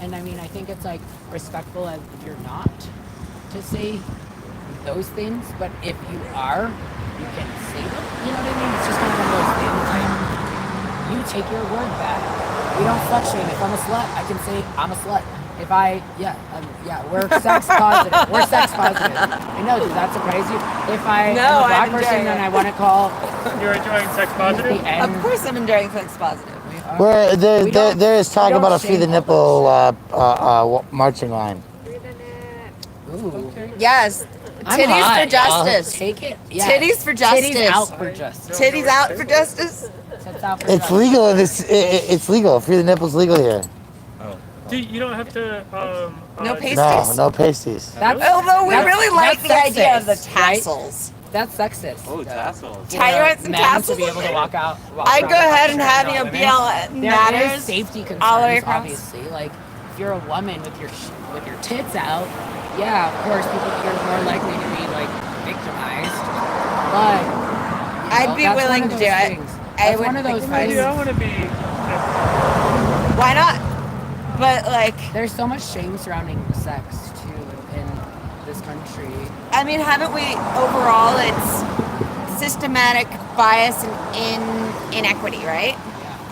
And I mean, I think it's respectful if you're not to say those things, but if you are, you can say them. You know what I mean? It's just kind of one of those things. You take your word back. We don't slut shame. If I'm a slut, I can say I'm a slut. we're sex positive. We're sex positive. I know, does that surprise you? If I am No, a black I'm person, enjoying then it. I want to call You're enjoying sex positive? the end. Of course, I'm enjoying sex positive. Where We don't- there is talk we don't about a free the shame all nipple marching line. Ooh. Yes, I'm titties hot, for y'all. justice. Take it. Yeah. Titties for justice. Titties out for justice. Titties out for justice. Tits out for It's justice. legal. It's legal. Free the nipple's legal here. Do you don't have to No just- pasties. No pasties. That's, Although we that's- really like the that's idea of the sexist, right? tassels. That's sexist. Oh, tassels. Ty, you want some Men tassels? to be able to walk out. I'd go ahead and have you you BL There matters. is safety concerns, all the way across. obviously. Like, if you're a woman with your tits out, yeah, of course, you're more likely to be like victimized. But I'd be that's willing one of to those do it. things. I That's would one of those think I things. do. I want to be. Why not? But like, There's so much shame surrounding sex too in this country. I mean, haven't we overall? It's systematic bias and inequity, right?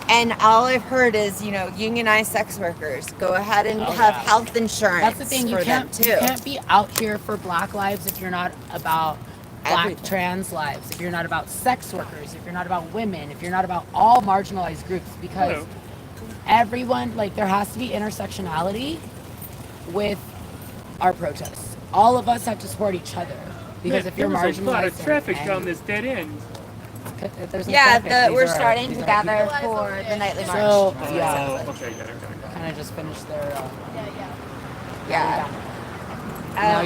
And all I've heard is, unionized sex workers go ahead and have health insurance That's the thing. You for them can't too. you can't be out here for Black lives if you're not about Black Everything. trans lives. If you're not about sex workers. If you're not about women. If you're not about all marginalized groups, because Hello. everyone, like, there has to be intersectionality with our protests. All of us have to support each other, because if you're there was a lot marginalized, of traffic and- down this dead end. there's no Yeah, traffic. These we're are- starting these to are gather people. for the nightly march. So Oh, yeah, okay, got it. kind of just finished their. Yeah. Now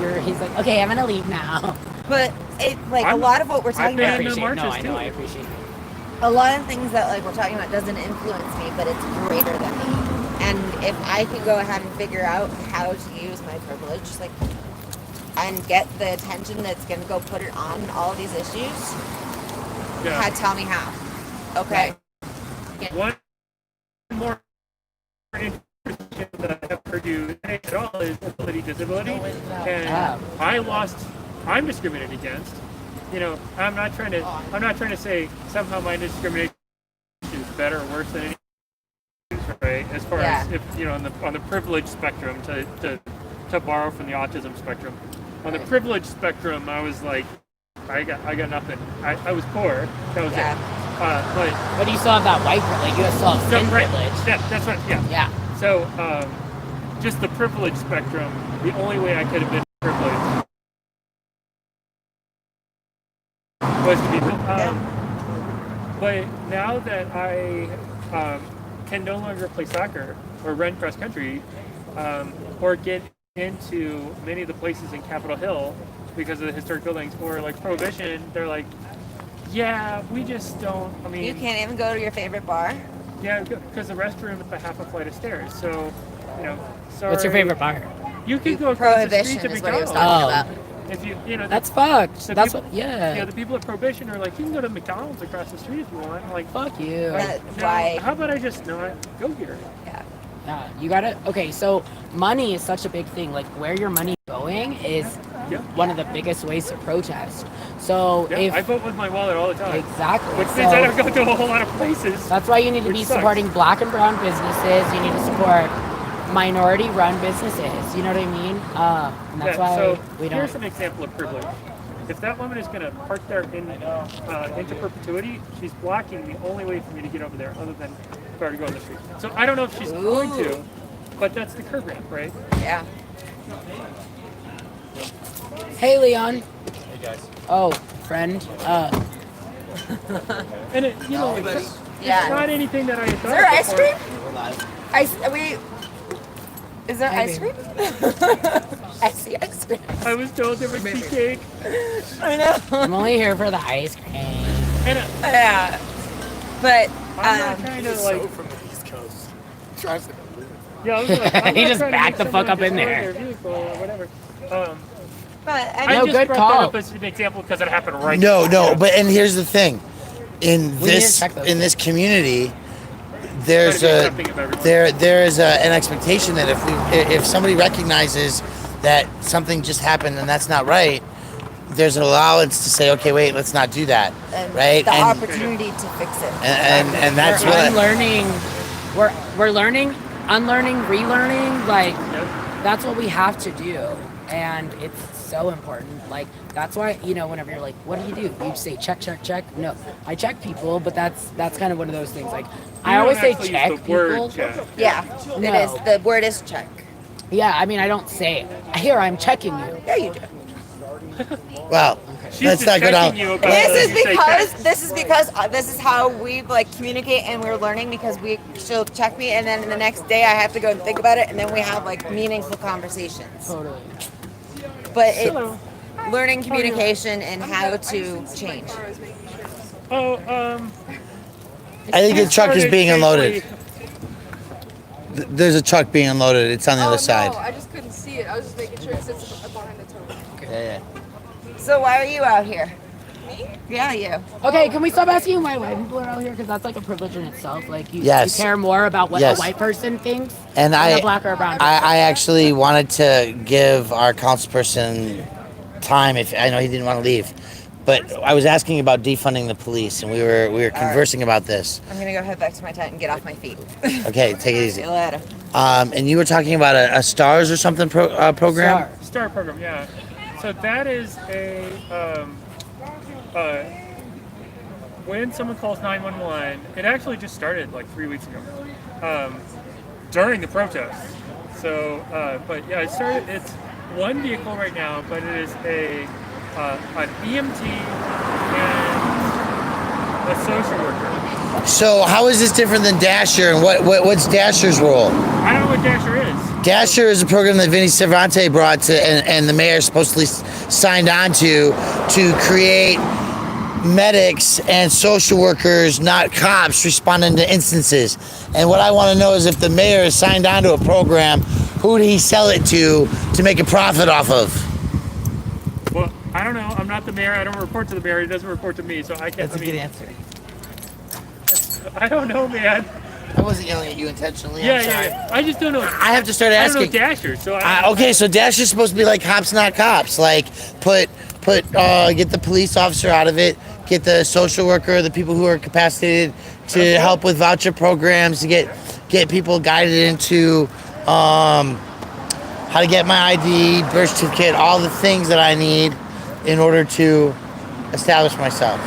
you're. He's like, okay, I'm gonna leave now. But a I'm- lot of what we're I've talking been about, in the marches I know, too. I appreciate it. a lot of things that we're talking about doesn't influence me, but it's greater than me. And if I can go ahead and figure out how to use my privilege, and get the attention that's gonna go put it on all these issues, Yeah. tell me how. Okay. One more interesting that I have heard you say at all is disability. And I'm discriminated against. I'm not trying to say somehow my discrimination is better or worse than any, right? As far as if on the privilege spectrum, to borrow from the autism spectrum. On the privilege spectrum, I was like, I got nothing. I was poor. That was it. But you still have that white privilege. You still have thin privilege. Yeah, that's right. Yeah. Yeah. So, just the privilege spectrum, the only way I could have been privileged was to be. But now that I can no longer play soccer or run cross country, or get into many of the places in Capitol Hill because of the historic buildings, or like Prohibition, they're like, yeah, we just don't. I mean, You can't even go to your favorite bar. yeah, because the restroom is a half a flight of stairs. So, sorry. What's your favorite bar? You can go across the Prohibition street to is what he was McDonald's. talking about. If you know, That's fucked. the That's people, what. Yeah. the people at Prohibition are like, you can go to McDonald's across the street if you want. I'm like, Fuck you. That's no, why. how about I just not go here? Yeah. Yeah, you gotta. Okay, so money is such a big thing. Like, where your money going is Yeah. one of the biggest ways to protest. So Yeah, if I vote with my wallet all the time. exactly, Which so means I don't go to a whole lot of places. that's why you need to which be sucks. supporting Black and Brown businesses. You need to support minority-run businesses. You know what I mean? And that's why so we don't. here's an example of privilege. If that woman is going to park there into perpetuity, she's blocking the only way for me to get over there, other than for her to go on the street. So I don't know if she's going to, but that's the curb ramp, right? Yeah. Hey, Leon. Hey guys. Oh, friend. And it's Yeah. not anything that I had Is there thought ice before. cream? Is there ice cream? I see ice cream. I was told there would be cake. I know. I'm only here for the ice cream. And Yeah. But I'm not trying to like. From the East Coast. Drives like a lunatic. Yeah, I was like, I'm He not just trying to backed make the fuck someone up in destroy there. their vehicle or whatever. I I No, just good brought call. that up as an example because it happened right No, now. no, but and here's the thing. In We need to this check those in this community, there's Try to be a accepting of everyone. there is an expectation that if somebody recognizes that something just happened and that's not right, there's an allowance to say, okay, wait, let's not do that, and right? the opportunity to fix it. And that's we're what unlearning. We're learning unlearning, relearning, like Yep. that's what we have to do, and it's so important. Like that's why, you know, whenever you're like, what do? You say check, check, check. No, I check people, but that's kind of one of those things. Like I You always don't say actually check use the word people. check. Yeah, No. it is. The word is check. Yeah, I mean I don't say here I'm checking you. Yeah, you do. Well, She's let's just not go down. checking you about This whether is you say check. because this is how we like communicate, and we're learning because she'll check me, and then the next day I have to go and think about it, and then we have like meaningful conversations. Totally. But it's learning communication and how to change. Oh, I think the truck is started being unloaded. basically- There's a truck being unloaded. It's on the other side. No, I just couldn't see it. I was just making sure it sits behind the tow. Yeah. So why are you out here? Me? Yeah, you. Okay, can we stop asking why white people are out here? Because that's like a privilege in itself. Like you, Yes. you care more about what Yes. a white person thinks And than I, a black or a brown person. I actually wanted to give our councilperson time. If I know he didn't want to leave, but I was asking about defunding the police, and we were conversing about this. I'm gonna go head back to my tent and get off my feet. Okay, take it See easy. you later. And you were talking about a stars or something program. Star. Star program, yeah. So that is a when someone calls 911. It actually just started like 3 weeks ago, during the protests. So, but yeah, it started. It's one vehicle right now, but it is an EMT and a social worker. So how is this different than Dasher, and what's Dasher's role? I don't know what Dasher is. Dasher is a program that Vinny Cervante brought to, and the mayor supposedly signed on to create medics and social workers, not cops, responding to instances. And what I want to know is if the mayor has signed on to a program, who did he sell it to make a profit off of? Well, I don't know. I'm not the mayor. I don't report to the mayor. He doesn't report to me, so I can't. That's a good answer. I don't know, man. I wasn't yelling at you intentionally. Yeah, I'm sorry. yeah. I just don't know. I have to start I don't know asking. Dasher, so Okay, so Dasher's supposed to be like cops, not cops. Like get the police officer out of it, get the social worker, the people who are capacitated to help with voucher programs, to get people guided into how to get my ID, birth certificate, all the things that I need in order to establish myself.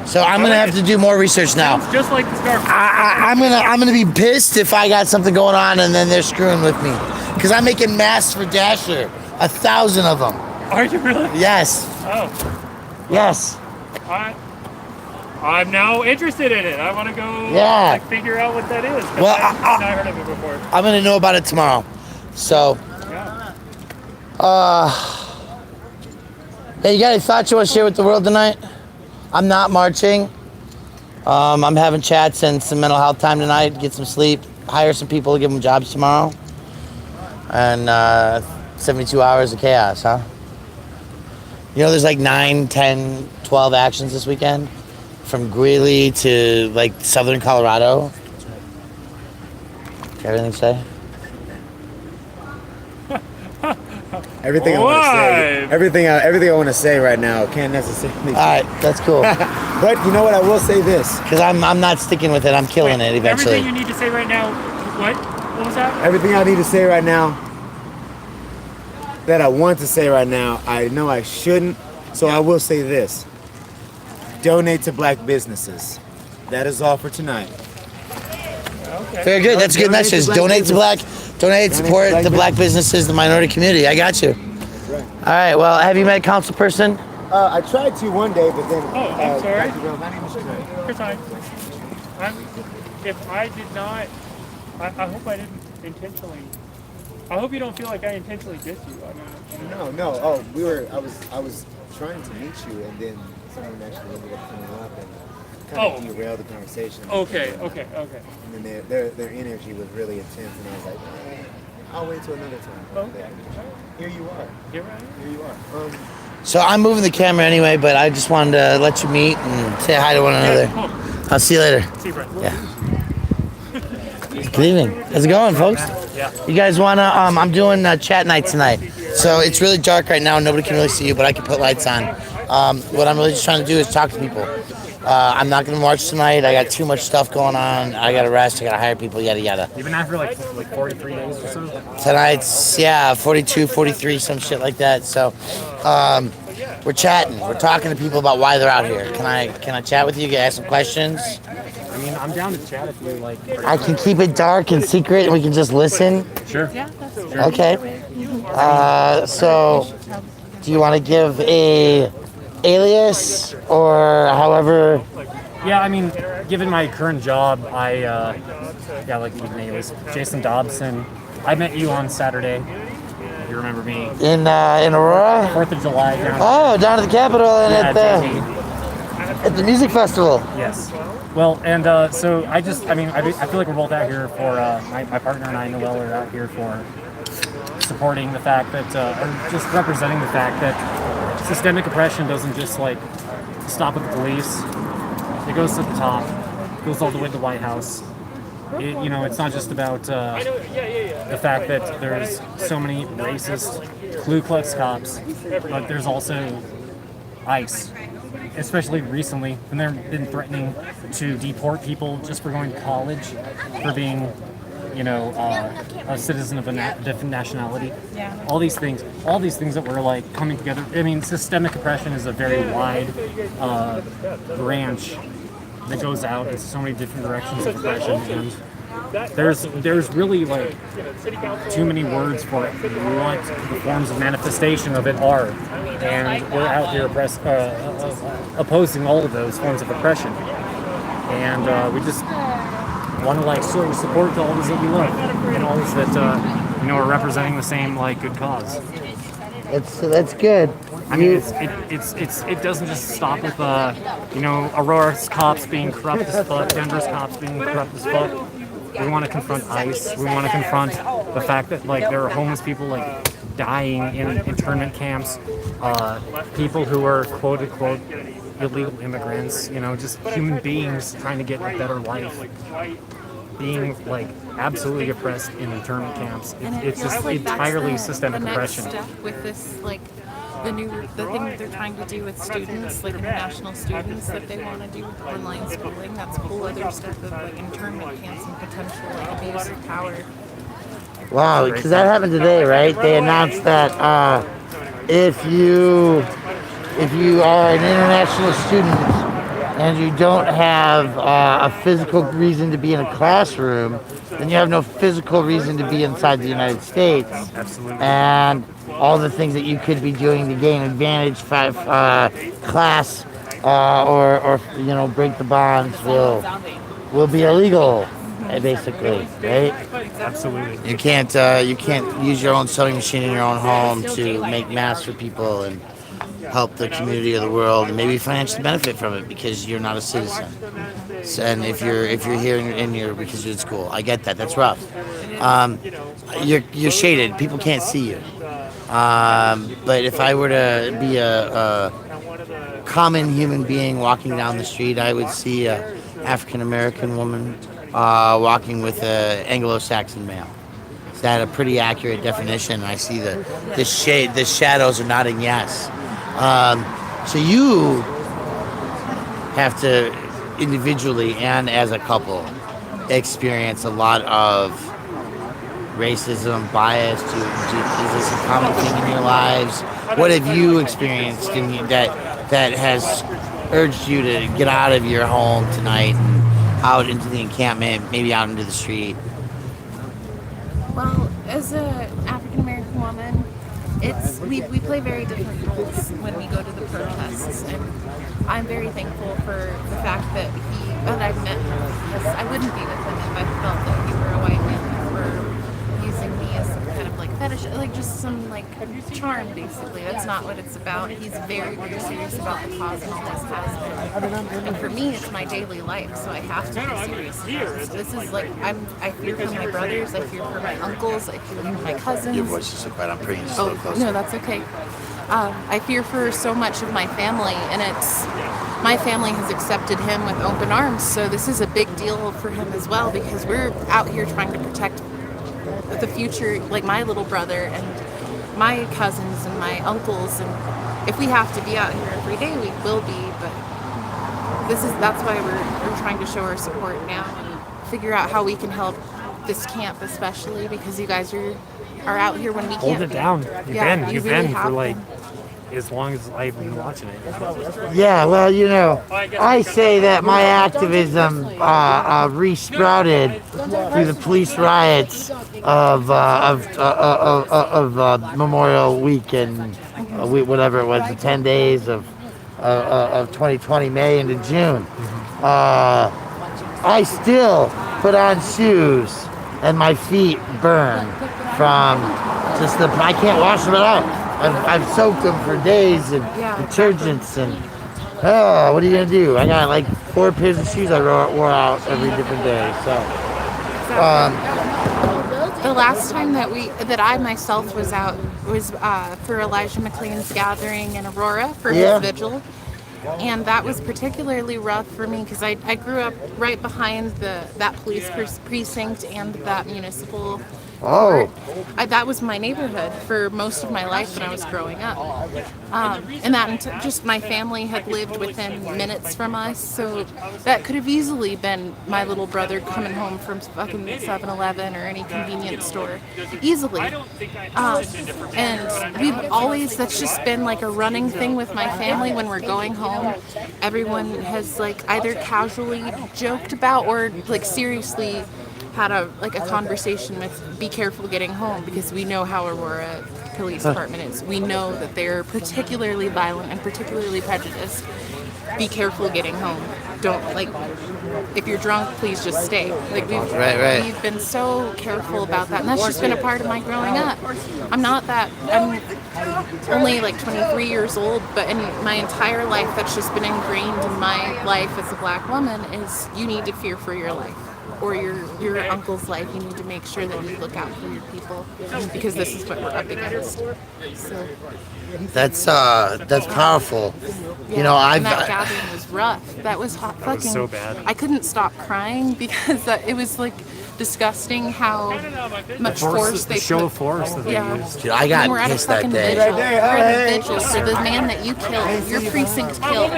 So I'm gonna have to do more research now. Sounds just like the Star. I'm gonna be pissed if I got something going on and then they're screwing with me, because I'm making masks for Dasher, 1,000 of them. Are you really? Yes, Oh, yes. I'm now interested in it. I want to go Yeah. figure out what that is. 'Cause Well, I've not heard of it before. I'm gonna know about it tomorrow. So, Yeah. hey, you got any thoughts you want to share with the world tonight? I'm not marching. I'm having chats and some mental health time tonight. Get some sleep. Hire some people to give them jobs tomorrow. And 72 hours of chaos, huh? You know, there's like 9, 10, 12 actions this weekend, from Greeley to like southern Colorado. Got anything to say? Everything I want to say, everything I want to say right now can't necessarily. All right, that's cool. But you know what? I will say this. Because I'm not sticking with it. I'm killing it eventually. Everything you need to say right now. What? What was that? Everything I need to say right now, that I want to say right now, I know I shouldn't, so I will say this. Donate to black businesses. That is all for tonight. Okay. Very good. That's a good Donate to message. black Donate to business. black. Donate, support black the black businesses, the minority community. I got you. Right. All right. Well, have you met a council person? I tried to one day, but then. Oh, I'm sorry. Dr. Bell, my name is Trey. Your time. If I did not, I hope I didn't intentionally. I hope you don't feel like I intentionally dissed you. I mean, No. Oh, I was trying to meet you, and then someone actually ended up coming up and kind of derailed the conversation. Okay. And then their energy was really intense, and I was like, I'll wait till another time. Okay. Here you are. You're right. Here you are. So I'm moving the camera anyway, but I just wanted to let you meet and say hi to one another. Yeah, cool. I'll see you later. See you, Brent. Yeah. Good evening. How's it going, folks? Yeah. You guys wanna? I'm doing chat night tonight, so it's really dark right now. Nobody can really see you, but I can put lights on. What I'm really just trying to do is talk to people. I'm not going to march tonight. I got too much stuff going on. I got to rest. I got to hire people, yada, yada. You've been out for like 43 days or so? Tonight's, 42, 43, some shit like that. So we're chatting. We're talking to people about why they're out here. Can I chat with you? Can I ask some questions? I mean, I'm down to chat if you like. I can keep it dark and secret and we can just listen. Sure. Okay. So do you want to give a alias or however? Yeah, I mean, given my current job, like even alias, Jason Dobson. I met you on Saturday. You remember me? In Aurora? 4th of July down. Oh, down at the Capitol and Yeah, at the music festival. Yes. Well, and so I feel like we're both out here for, my partner and I, Noel, are out here for supporting the fact that, or just representing the fact that systemic oppression doesn't just like stop at the police. It goes to the top, goes all the way to the White House. It's not just about the fact that there's so many racist Ku Klux cops, but there's also ICE. Especially recently, when they've been threatening to deport people just for going to college, for being, a citizen of a different nationality. Yeah. All these things that were like coming together. I mean, systemic oppression is a very wide branch that goes out in so many different directions of oppression, and there's really like too many words for what the forms of manifestation of it are, and we're out here opposing all of those forms of oppression, and we just want to like sort of support all those that we love and all those that are representing the same like good cause. That's good. I mean, it doesn't just stop with Aurora's cops being corrupt as fuck, Denver's cops being corrupt as fuck. We want to confront ICE. We want to confront the fact that like there are homeless people like dying in internment camps, people who are quote unquote illegal immigrants, just human beings trying to get a better life, being like absolutely oppressed in internment camps. It's just like entirely that's systemic the oppression. next step with this, like the thing that they're trying to do with students, like international students, that they want to do with online schooling. That's a whole other step of like internment camps and potential like abuse of power. Wow, because that happened today, right? They announced that if you are an international student and you don't have a physical reason to be in a classroom, then you have no physical reason to be inside the United States. Absolutely. And all the things that you could be doing to gain advantage, class, or break the bonds will be illegal, basically, right? Absolutely. You can't use your own sewing machine in your own home to make masks for people and help the community of the world and maybe financially benefit from it because you're not a citizen. And if you're here in your because you're in school, I get that. That's rough. You're shaded. People can't see you. But if I were to be a common human being walking down the street, I would see a African American woman walking with an Anglo-Saxon male. Is that a pretty accurate definition? I see the shade. The shadows are nodding yes. So you have to individually and as a couple experience a lot of racism, bias. Is this a common thing in your lives? What have you experienced that has urged you to get out of your home tonight and out into the encampment, maybe out into the street? Well, as an African American woman, we play very different roles when we go to the protests, and I'm very thankful for the fact that I met him, because I wouldn't be with him if I felt that he were a white man for using me as some kind of like fetish, like just some like charm, basically. That's not what it's about. He's very, very serious about the cause and always has been. And for me, it's my daily life, so I have to be serious about it. So this is like, I fear for my brothers, I fear for my uncles, I fear for my cousins. Your voice is so quiet. I'm bringing you so close. No, that's okay. I fear for so much of my family, and my family has accepted him with open arms, so this is a big deal for him as well, because we're out here trying to protect the future, like my little brother and my cousins and my uncles, and if we have to be out here every day, we will be, but that's why we're trying to show our support now and figure out how we can help this camp, especially because you guys are out here when we Hold can't. it down. You've really been for have like been. as long as I've been watching it. Yeah, well, I say that my activism resprouted through the police riots of Memorial Week and whatever it was, the 10 days of 2020, May into June. I still put on shoes and my feet burn from just I can't wash them out. I've soaked them for days in detergents and what are you gonna do? I got like 4 pairs of shoes I wore out every different day. So the last time that I myself was out was for Elijah McLean's gathering in Aurora for his vigil. And that was particularly rough for me because I grew up right behind that police precinct and that municipal court. That was my neighborhood for most of my life when I was growing up. And that just my family had lived within minutes from us, so that could have easily been my little brother coming home from fucking 7-Eleven or any convenience store. Easily. And we've always, that's just been like a running thing with my family when we're going home. Everyone has like either casually joked about or like seriously had a conversation with be careful getting home because we know how Aurora Police Department is. We know that they're particularly violent and particularly prejudiced. Be careful getting home. Don't if you're drunk, please just stay. We've been so careful about that, and that's just been a part of my growing up. I'm only like 23 years old, but in my entire life, that's just been ingrained in my life as a black woman is you need to fear for your life. Or your uncle's life, you need to make sure that you look out for your people because this is what we're up against. So that's powerful. And that gathering was rough. That was fucking. Was so bad. I couldn't stop crying because it was like disgusting how much force they show put. Of force that they used. Dude, I got we're at a pissed that fucking day. vigil. We're at a vigil for the man that you killed, your precinct killed,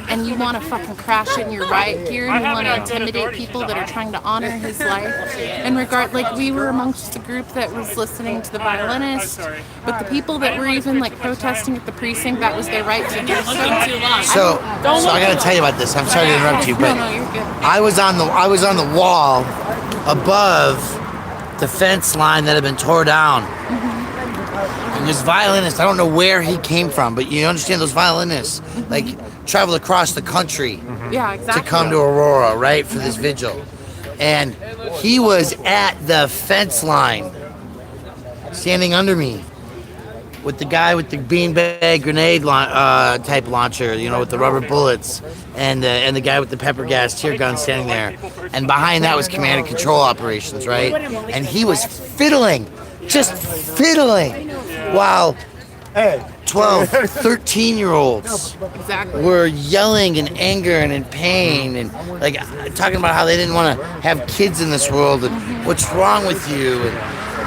and you want to fucking crash in your riot gear and you want to intimidate people that are trying to honor his life. And we were amongst the group that was listening to the violinist, but the people that were even like protesting at the precinct, that was their right to do so. So I gotta tell you about this. I'm sorry to interrupt you, but no, you're good. I was on the wall above the fence line that had been torn down. And this violinist, I don't know where he came from, but you understand those violinists like travel across the country to come to Aurora, right, for this vigil. And he was at the fence line, standing under me, with the guy with the beanbag grenade type launcher, with the rubber bullets, and the guy with the pepper gas tear gun standing there. And behind that was command and control operations, right? And he was just fiddling, while 12, 13-year-olds were yelling in anger and in pain and like talking about how they didn't want to have kids in this world and what's wrong with you. And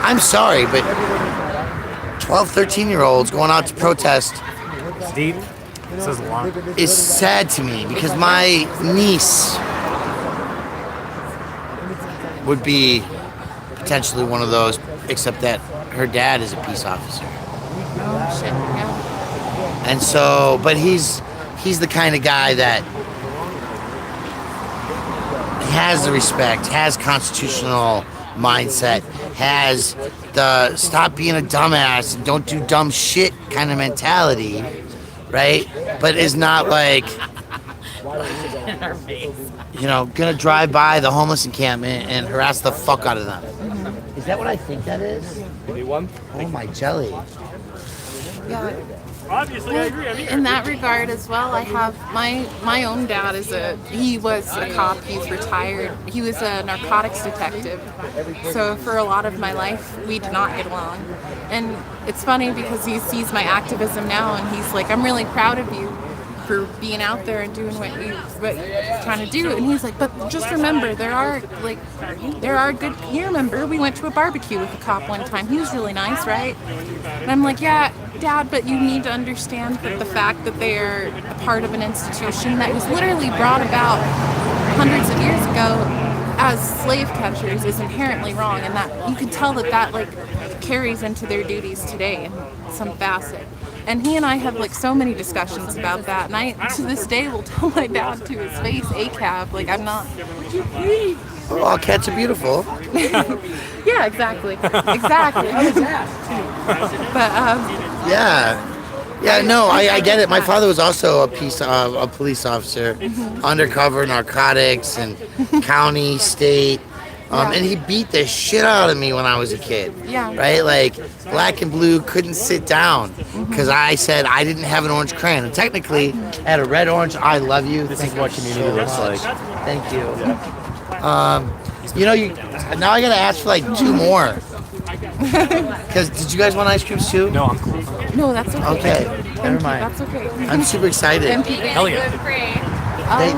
I'm sorry, but 12, 13-year-olds going out to protest Steve, this is a lot. Is sad to me because my niece would be potentially one of those, except that her dad is a peace officer. Oh shit, yeah. And so, but he's the kind of guy that has the respect, has constitutional mindset, has the stop being a dumbass and don't do dumb shit kind of mentality, right? But is not like, gonna drive by the homeless encampment and harass the fuck out of them. Mm-hmm. Is that what I think that is? Anyone? Oh my jelly. Yeah. Obviously, I agree. In that regard as well, I have my own dad he was a cop, he's retired. He was a narcotics detective. So for a lot of my life, we did not get along. And it's funny because he sees my activism now and he's like, I'm really proud of you. for being out there and doing what you're trying to do. And he's like, but just remember, there are good. You remember we went to a barbecue with a cop one time. He was really nice, right? And I'm like, yeah, Dad, but you need to understand that the fact that they are a part of an institution that was literally brought about hundreds of years ago as slave catchers is inherently wrong, and that you can tell that like carries into their duties today in some facet. And he and I have like so many discussions about that, and I to this day will tell my dad to his face, ACAB, like I'm not. Well, all cats are beautiful. Yeah, exactly. But Yeah, no, I get it. My father was also a police officer, undercover narcotics and county, state, and he beat the shit out of me when I was a kid. Yeah. Right? Like, black and blue couldn't sit down because I said I didn't have an orange crayon. And technically, I had a red orange. I love you. This is what community looks like. Thank you. Now I gotta ask for like 2 more. Because did you guys want ice creams too? No, I'm cool. no, that's okay. Okay, never mind. That's okay. I'm super excited. Hell yeah.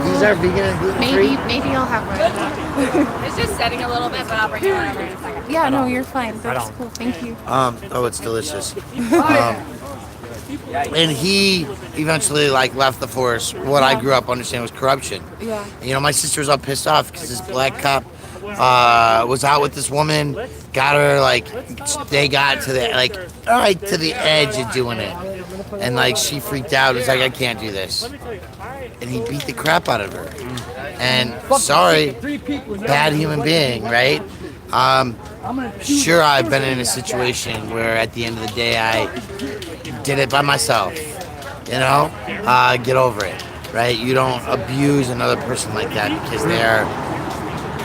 These are vegan and gluten free. Maybe I'll have one. It's just setting a little bit, but I'll bring it over in a second. Yeah, no, you're fine. That's on. cool. Thank you. It's delicious. And he eventually left the force. What I grew up understanding was corruption. Yeah. And, my sister was all pissed off because this black cop was out with this woman, got her they got to the to the edge of doing it, and she freaked out. Was like, I can't do this, and he beat the crap out of her. And sorry, bad human being, right? Sure, I've been in a situation where at the end of the day I did it by myself. Get over it, right? You don't abuse another person like that because they're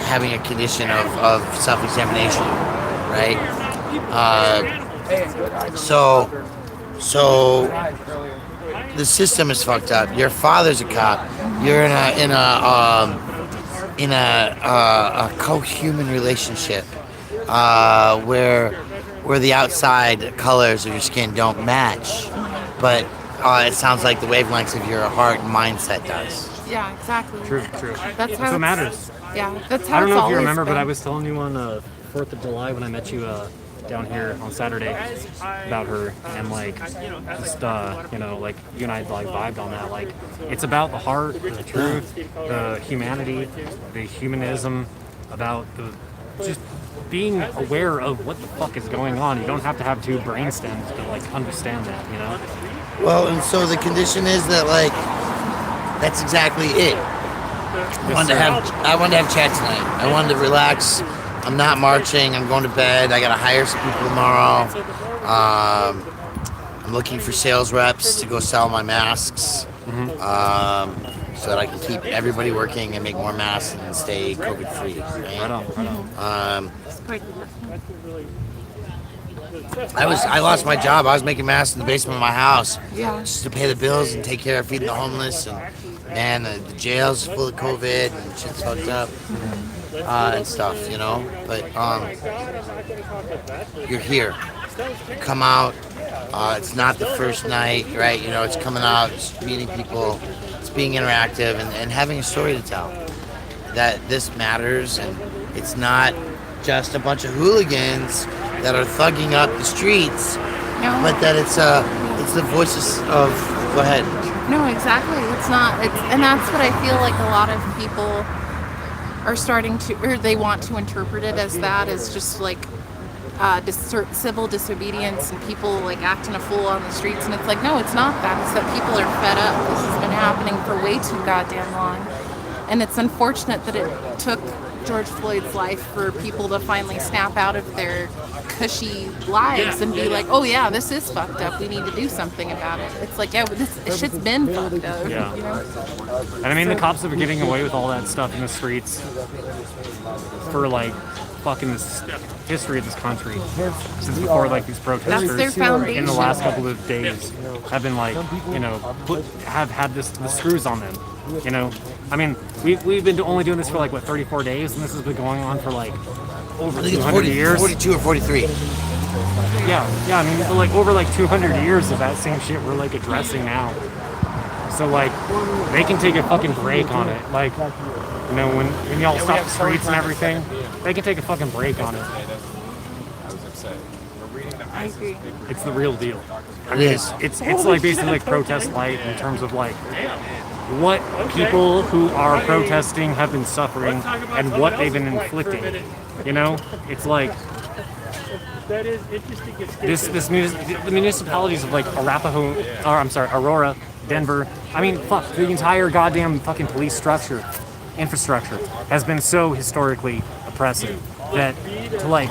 having a condition of self-examination, right? So the system is fucked up. Your father's a cop. You're in a co-human relationship where the outside colors of your skin don't match, but it sounds like the wavelengths of your heart and mindset does. Yeah, exactly. True. That's how what matters. Yeah, that's how I don't it's know if you always remember, but been. I was telling you on 4th of July when I met you down here on Saturday about her, and just you and I vibed on that. It's about the heart, the truth, the humanity, the humanism, about just being aware of what the fuck is going on. You don't have to have 2 brain stems to understand that, Well, and so the condition is that that's exactly it. I wanted to have chat tonight. I wanted to relax. I'm not marching. I'm going to bed. I got to hire some people tomorrow. I'm looking for sales reps to go sell my masks, so that I can keep everybody working and make more masks and stay COVID free. Right on. I lost my job. I was making masks in the basement of my house, just to pay the bills and take care of feeding the homeless. And the jail's full of COVID and shit's fucked up and stuff, But you're here. Come out. It's not the first night, right? It's coming out, it's meeting people, it's being interactive and having a story to tell. That this matters, and it's not just a bunch of hooligans that are thugging up the streets, but that it's the voices of. Go ahead. No, exactly. It's not. And that's what I feel like a lot of people are starting to, or they want to interpret it as that, as just civil disobedience and people acting a fool on the streets. And it's no, it's not that. It's that people are fed up. This has been happening for way too goddamn long. And it's unfortunate that it took George Floyd's life for people to finally snap out of their cushy lives and be oh yeah, this is fucked up. We need to do something about it. It's this shit's been fucked up. Yeah. And I mean, the cops have been getting away with all that stuff in the streets for fucking this history of this country since before these protesters That's their foundation. in the last couple of days have been have had the screws on them. I mean, we've been only doing this for 34 days, and this has been going on for over 200 years. 42 or 43. Yeah. I mean, over 200 years of that same shit we're addressing now. So like, they can take a fucking break on it. Like, you know, when y'all stop the streets and everything, they can take a fucking break on it. I agree. It's the real deal. I mean, it's like basically like protest light in terms of like what people who are protesting have been suffering and what they've been inflicting. You know, it's like the municipalities of like Aurora, Denver. I mean, fuck, the entire goddamn fucking police infrastructure has been so historically oppressive that to like,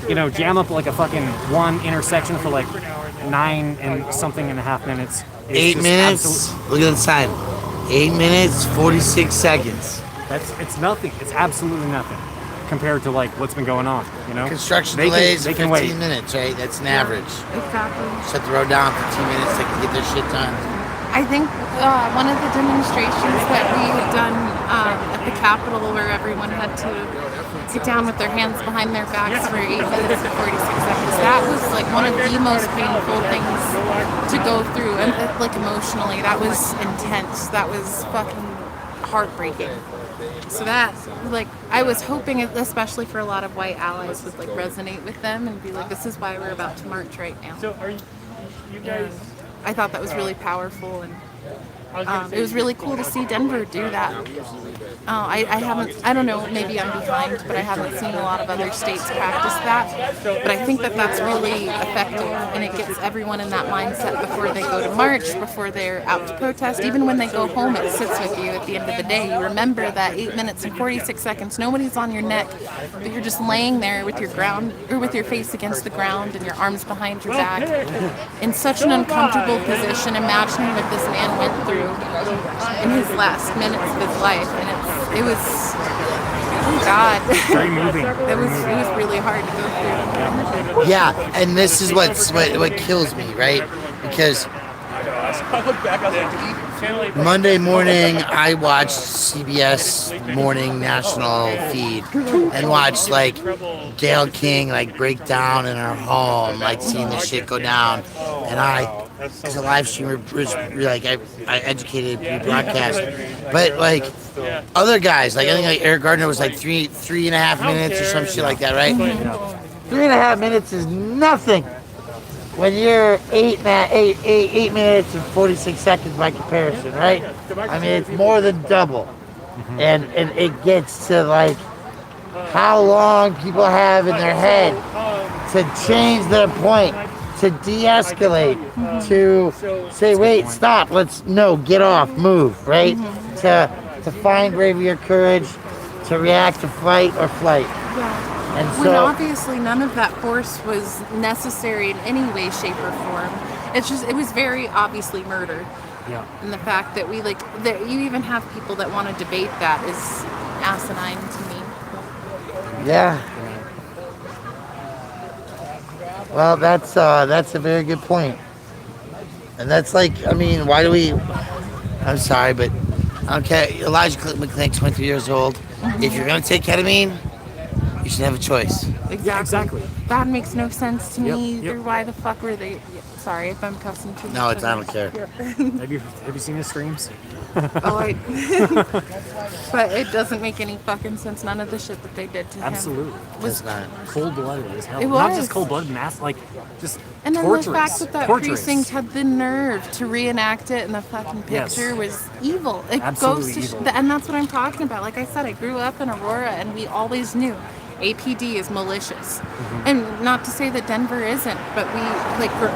you know, jam up like a fucking one intersection for like 9.5 minutes. 8 minutes. Look at the time. 8 minutes, 46 seconds. It's nothing. It's absolutely nothing compared to like what's been going on. You know, Construction delays, they 15 can wait. minutes, right? That's an average. Exactly. Shut the road down 15 minutes. They can get their shit done. I think one of the demonstrations that we had done at the Capitol, where everyone had to sit down with their hands behind their backs for 8 minutes and 46 seconds, that was like one of the most painful things to go through, and like emotionally, that was intense. That was fucking heartbreaking. So that, like, I was hoping, especially for a lot of white allies, would like resonate with them and be like, this is why we're about to march right now. So are you guys? I thought that was really powerful, and it was really cool to see Denver do that. I don't know, maybe I'm behind, but I haven't seen a lot of other states practice that. But I think that that's really effective, and it gets everyone in that mindset before they go to march, before they're out to protest. Even when they go home, it sits with you at the end of the day. You remember that 8 minutes and 46 seconds, nobody's on your neck, but you're just laying there with your face against the ground and your arms behind your back in such an uncomfortable position, imagining what this man went through in his last minutes of his life, and it was oh God, Very moving. it was really hard to go through. Yeah, and this is what kills me, right? Because Monday morning, I watched CBS Morning National Feed and watched like Gail King like break down in her home, like seeing the shit go down, and I, as a live streamer, like I educated broadcast, but like other guys, like I think like Eric Gardner was like 3.5 minutes or some shit like that, right? 3.5 minutes is nothing when you're 8 minutes and 46 seconds by comparison, right? I mean, it's more than double. And it gets to like how long people have in their head to change their point, to de-escalate, to say, wait, stop, get off, move, right? To find bravery or courage, to react to fight or flight. And When obviously none of that force was necessary in any way, shape, or form. It was very obviously murder. Yeah. And the fact that that you even have people that want to debate that is asinine to me. Yeah. Well, that's a very good point. And that's like, I mean, why do we? I'm sorry, but okay. Elijah McClank's 23 years old. If you're gonna take ketamine, you should have a choice. Exactly. That makes no sense to me Yep. either. Why the fuck were they? Sorry if I'm cussing too much. No, I don't care. Have you seen his streams? But it doesn't make any fucking sense. None of the shit that they did to him. Absolutely. Was not cold-blooded as hell. It Not was. just cold-blooded, like just And then torturous. the fact that torturous. precinct had the nerve to reenact it in the fucking picture was evil. It Absolutely goes to evil. and that's what I'm talking about. Like I said, I grew up in Aurora, and we always knew APD is malicious. And not to say that Denver isn't, but we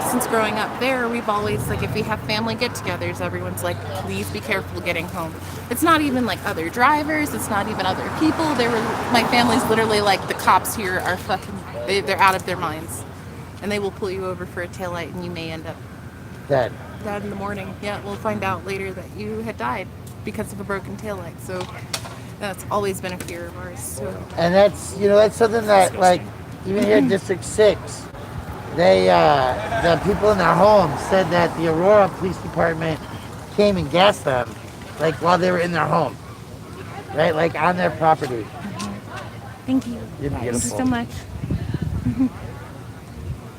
since growing up there, we've always if we have family get-togethers, everyone's like, please be careful getting home. It's not even like other drivers. It's not even other people. My family's literally like, the cops here are they're out of their minds. And they will pull you over for a taillight, and you may end up Dead in the morning. Yeah, we'll find out later that you had died because of a broken taillight. So that's always been a fear of ours. So. And that's something that like even here in District 6, they the people in their homes said that the Aurora Police Department came and gassed them while they were in their home, right, on their property. Thank you. You're beautiful. Thank you so much.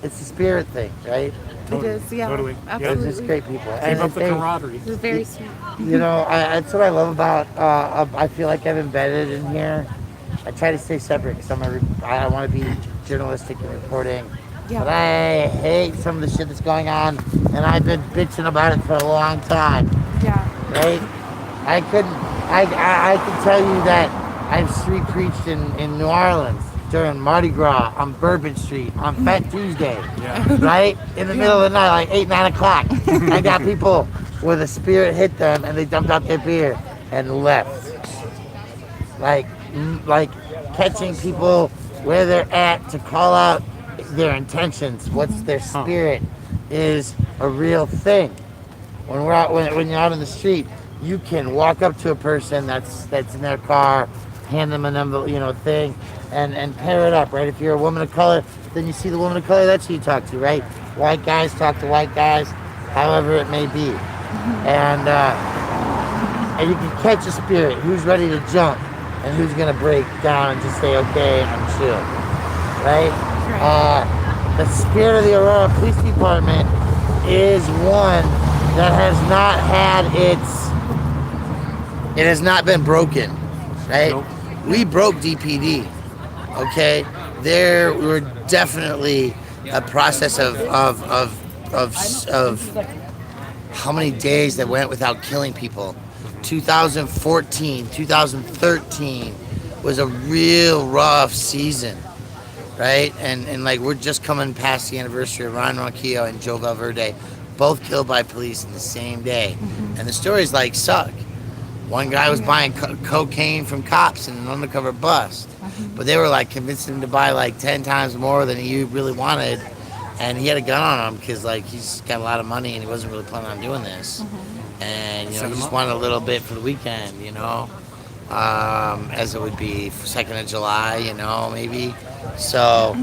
It's a spirit thing, right? It is, yeah. Totally. They're Absolutely. just great people. Keep And up the they- camaraderie. It's very sweet. You know, that's what I love about. I feel like I'm embedded in here. I try to stay separate because I want to be journalistic and reporting. Yeah. But I hate some of the shit that's going on, and I've been bitching about it for a long time. Yeah. Right? I can tell you that I've street preached in New Orleans during Mardi Gras on Bourbon Street on Fat Tuesday. Yeah. Right? In the middle of the night, like 8, 9 o'clock. I got people where the spirit hit them and they dumped out their beer and left. Like catching people where they're at to call out their intentions, what's their spirit, is a real thing. When we're out, when you're out in the street, you can walk up to a person that's in their car, hand them an envelope, thing, and pair it up, right? If you're a woman of color, then you see the woman of color, that's who you talk to, right? White guys talk to white guys, however it may be. And you can catch a spirit, who's ready to jump, and who's gonna break down and just say, okay, I'm chill, right? The spirit of the Aurora Police Department is one that has not had it has not been broken, right? Nope. We broke DPD, okay? There were definitely a process of how many days that went without killing people. 2014, 2013 was a real rough season, right? And like we're just coming past the anniversary of Ryan Ronquillo and Joe Valverde, both killed by police in the same day. And the stories like suck. One guy was buying cocaine from cops in an undercover bust, but they were like convincing him to buy like 10 times more than he really wanted, and he had a gun on him because like he's got a lot of money and he wasn't really planning on doing this, and he just wanted a little bit for the weekend, as it would be for 2nd of July, maybe. So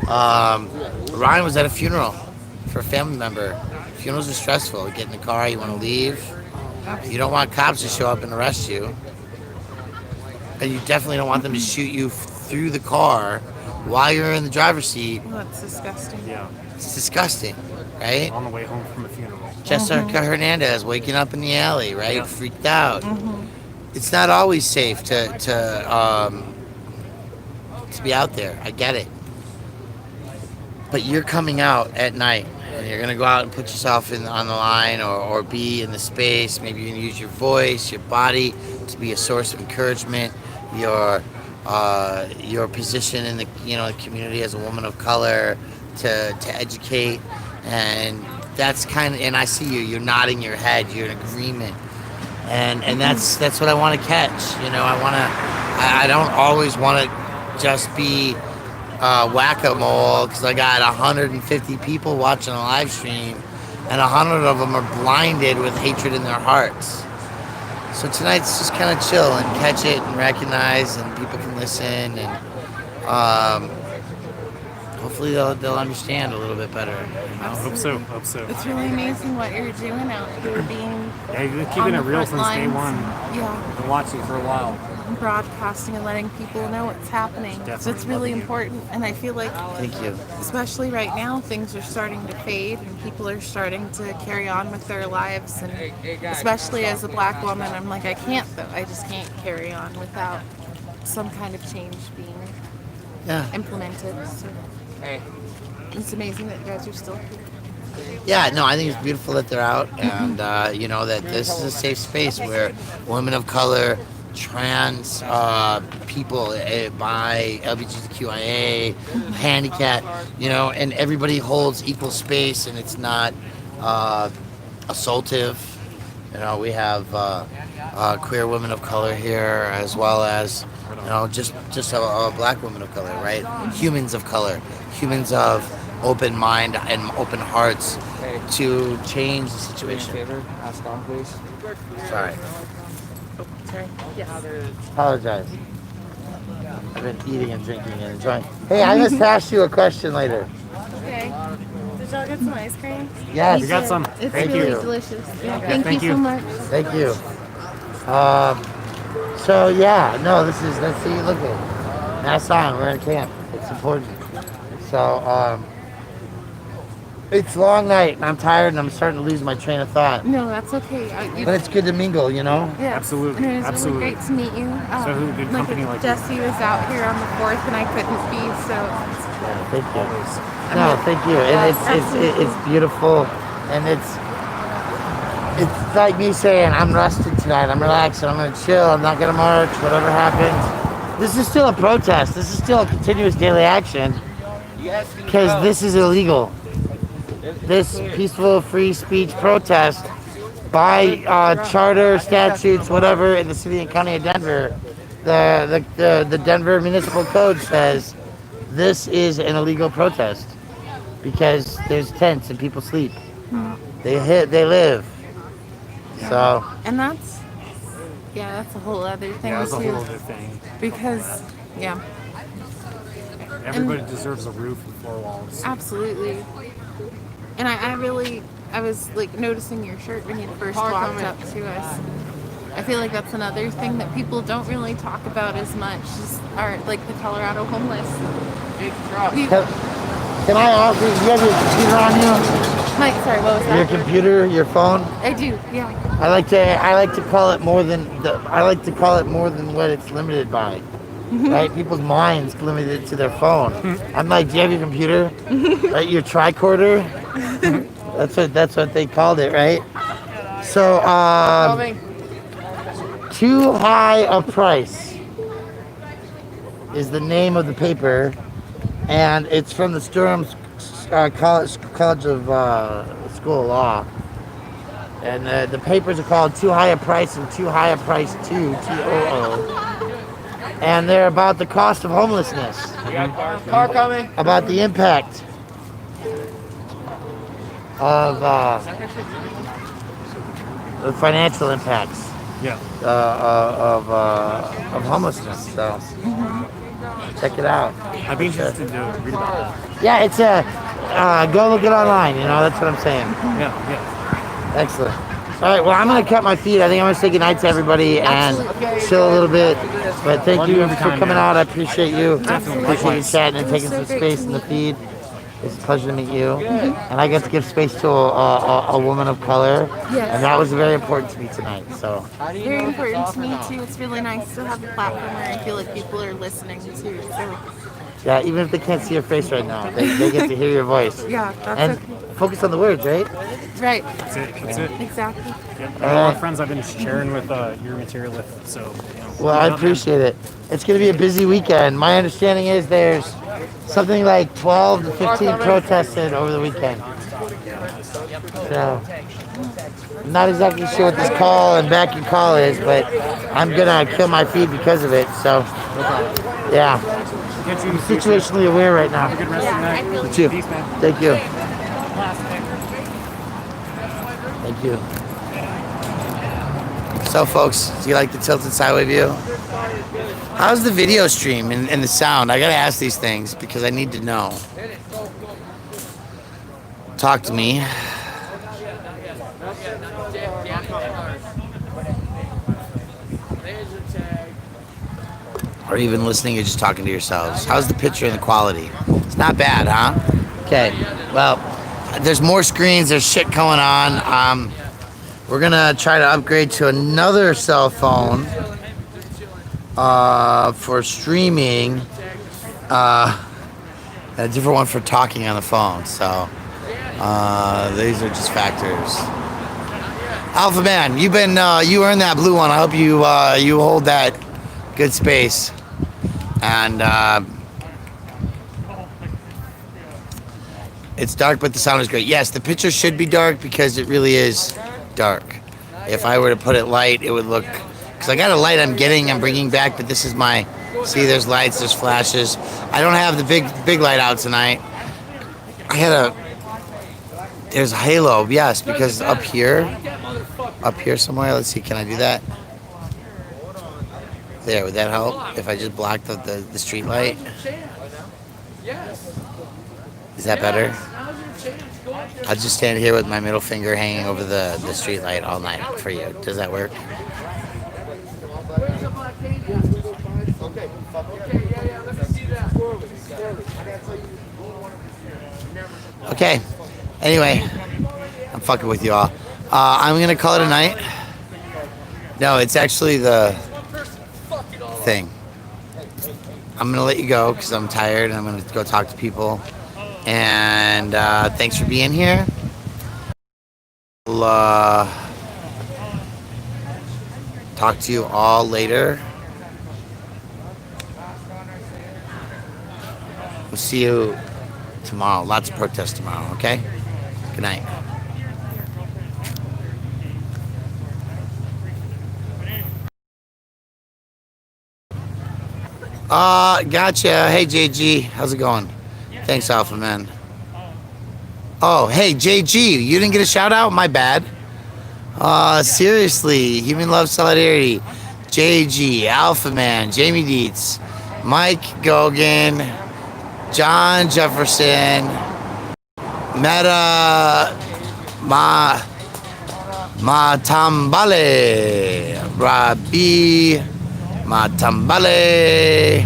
Ryan was at a funeral for a family member. Funerals are stressful. You get in the car, you want to leave. You don't want cops to show up and arrest you. And you definitely don't want them to shoot you through the car while you're in the driver's seat. Well, that's disgusting. Yeah. It's disgusting, right? On the way home from a funeral. Jessica Hernandez waking up in the alley, right? Yeah. Freaked out. It's not always safe to be out there. I get it. But you're coming out at night. And you're gonna go out and put yourself on the line, or be in the space. Maybe you're gonna use your voice, your body, to be a source of encouragement. Your position in the the community as a woman of color, to educate, and that's kind of. And I see you. You're nodding your head. You're in agreement, and that's what I want to catch. I don't always want to just be whack-a-mole because I got 150 people watching a live stream and 100 of them are blinded with hatred in their hearts. So tonight's just kind of chill and catch it and recognize, and people can listen, and hopefully they'll understand a little bit better. Hope so. It's really amazing what you're doing out here, being Yeah, you've been keeping it real since day one. Yeah, I've been watching for a while. broadcasting and letting people know what's happening. So it's Definitely really loving it. important, and I feel like, Thank you. especially right now, things are starting to fade, and people are starting to carry on with their lives. And especially as a black woman, I'm like, I just can't carry on without some kind of change being implemented. So it's amazing that you guys are still here. Yeah, no, I think it's beautiful that they're out, and that this is a safe space where women of color, trans people, bi, LGBTQIA, handicap, and everybody holds equal space, and it's not assaultive. We have queer women of color here, as well as just a black woman of color, right? Humans of color, humans of open mind and open hearts to change the situation. Favor, ask on, please. Sorry. Sorry. Yes. Apologize. I've been eating and drinking and enjoying. Hey, I just asked you a question later. Okay. Did y'all get some ice cream? Yes. We got some. It's Thank really you. delicious. Yeah, thank thank you you. so much. Thank you. So yeah, no, let's see, look at Mass on, we're in camp. It's important. So It's a long night, and I'm tired, and I'm starting to lose my train of thought. No, that's okay. But it's good to mingle, you know? Yeah, Absolutely, And it was absolutely. really great to meet you. So who good company like you? Jesse was out here on the 4th, and I couldn't be, so Yeah, thank you. Always. No, thank you. And absolutely. it's beautiful, and it's like me saying, I'm rested tonight. I'm relaxing. I'm gonna chill. I'm not gonna march. Whatever happens. This is still a protest. This is still a continuous daily action because this is illegal. This peaceful free speech protest by charter statutes, whatever, in the city and county of Denver, the Denver Municipal Code says this is an illegal protest because there's tents and people sleep. They live. So and that's that's a whole other thing Yeah, that's a too. whole other thing. Because Everybody deserves a roof and 4 walls. absolutely. And I was like noticing your shirt when you first walked up to us. I feel like that's another thing that people don't really talk about as much are like the Colorado homeless. can I offer you have your computer on you? Mike, sorry, what was Your that? computer, your phone? I do, yeah. I like to call it more than what it's limited by. Right? People's minds limited to their phone. I'm like, do you have your computer? Right? Your tricorder? That's what they called it, right? So Too High a Price is the name of the paper, and it's from the Durham College of School of Law. And the papers are called Too High a Price and Too High a Price 2, T-O-O. And they're about the cost of homelessness. Car coming. About the impact of the financial impacts Yeah. of homelessness. So check it out. I'd be interested to read about that. Yeah, it's go look it online. You know, that's what I'm saying. Yeah, yeah. Excellent. All right, well, I'm going to cut my feet. I think I'm going to say goodnight to everybody and chill a little bit. But thank Love you you every for time, coming man. out. I appreciate you. Definitely. Appreciate you chatting and It was taking so some great space to in the meet feed. It's a pleasure to meet you. And I get to give space to a woman of color. Yes. And that was very important to me tonight. So, Very important to me too. It's really nice to have a platform where I feel like people are listening too. So yeah, even if they can't see your face right now, they get to hear your voice. yeah, that's And focus on the words, right? right. That's it. That's it. Exactly. Yep. I got a lot of friends I've been sharing with your material with, so. You know, Well, I appreciate it. It's going to be a busy weekend. My understanding is there's something like 12 to 15 protested over the weekend. So, I'm not exactly sure what this call and back your call is, but I'm going to kill my feed because of it. So, yeah. Catch you in I'm the future. situationally aware right now. Have a good rest of the night. You too. Peace, man. Thank you. Thank you. So, folks, do you like the tilted sideway view? How's the video stream and the sound? I gotta ask these things because I need to know. Talk to me. Or even listening or just talking to yourselves. How's the picture and the quality? It's not bad, huh? Okay. Well, there's more screens. There's shit going on. We're gonna try to upgrade to another cell phone for streaming. A different one for talking on the phone. So these are just factors. Alpha Man, you earned that blue one. I hope you hold that good space. And it's dark, but the sound is great. Yes, the picture should be dark because it really is dark. If I were to put it light, it would look, because I got a light I'm bringing back, but this is my, see, there's lights, there's flashes. I don't have the big light out tonight. There's a halo, yes, because up here somewhere, let's see, can I do that? There, would that help if I just blocked the street light? Is that better? I'll just stand here with my middle finger hanging over the street light all night for you. Does that work? Okay. Anyway, I'm fucking with you all. I'm gonna call it a night. No, it's actually the thing. I'm gonna let you go because I'm tired and I'm gonna go talk to people. And thanks for being here. I'll talk to you all later. We'll see you tomorrow. Lots of protests tomorrow, okay? Good night. Gotcha. Hey, JG. How's it going? Thanks, Alpha Man. Oh, hey, JG. You didn't get a shout out? My bad. Seriously. Human Love Solidarity. JG, Alpha Man, Jamie Dietz, Mike Gogan, John Jefferson, Meta Matambale, Rabi Matambale.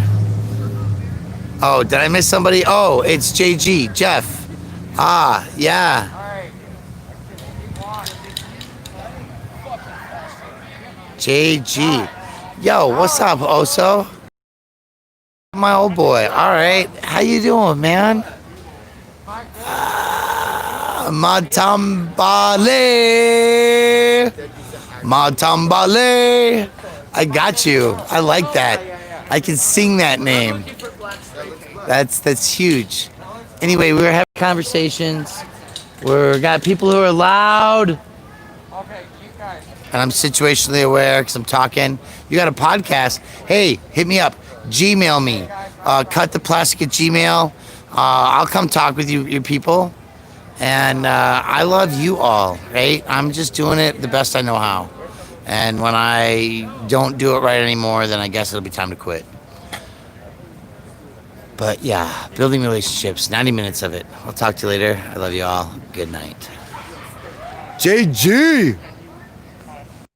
Oh, did I miss somebody? Oh, it's JG, Jeff. Ah, yeah. JG. Yo, what's up, Oso? My old boy. All right. How you doing, man? Matambale. Matambale. I got you. I like that. I can sing that name. That's huge. Anyway, we were having conversations. We got people who are loud. And I'm situationally aware because I'm talking. You got a podcast? Hey, hit me up. Gmail me. Cuttheplastic at Gmail. I'll come talk with you people. And I love you all, right? I'm just doing it the best I know how. And when I don't do it right anymore, then I guess it'll be time to quit. But yeah, building relationships, 90 minutes of it. I'll talk to you later. I love you all. Good night. JG!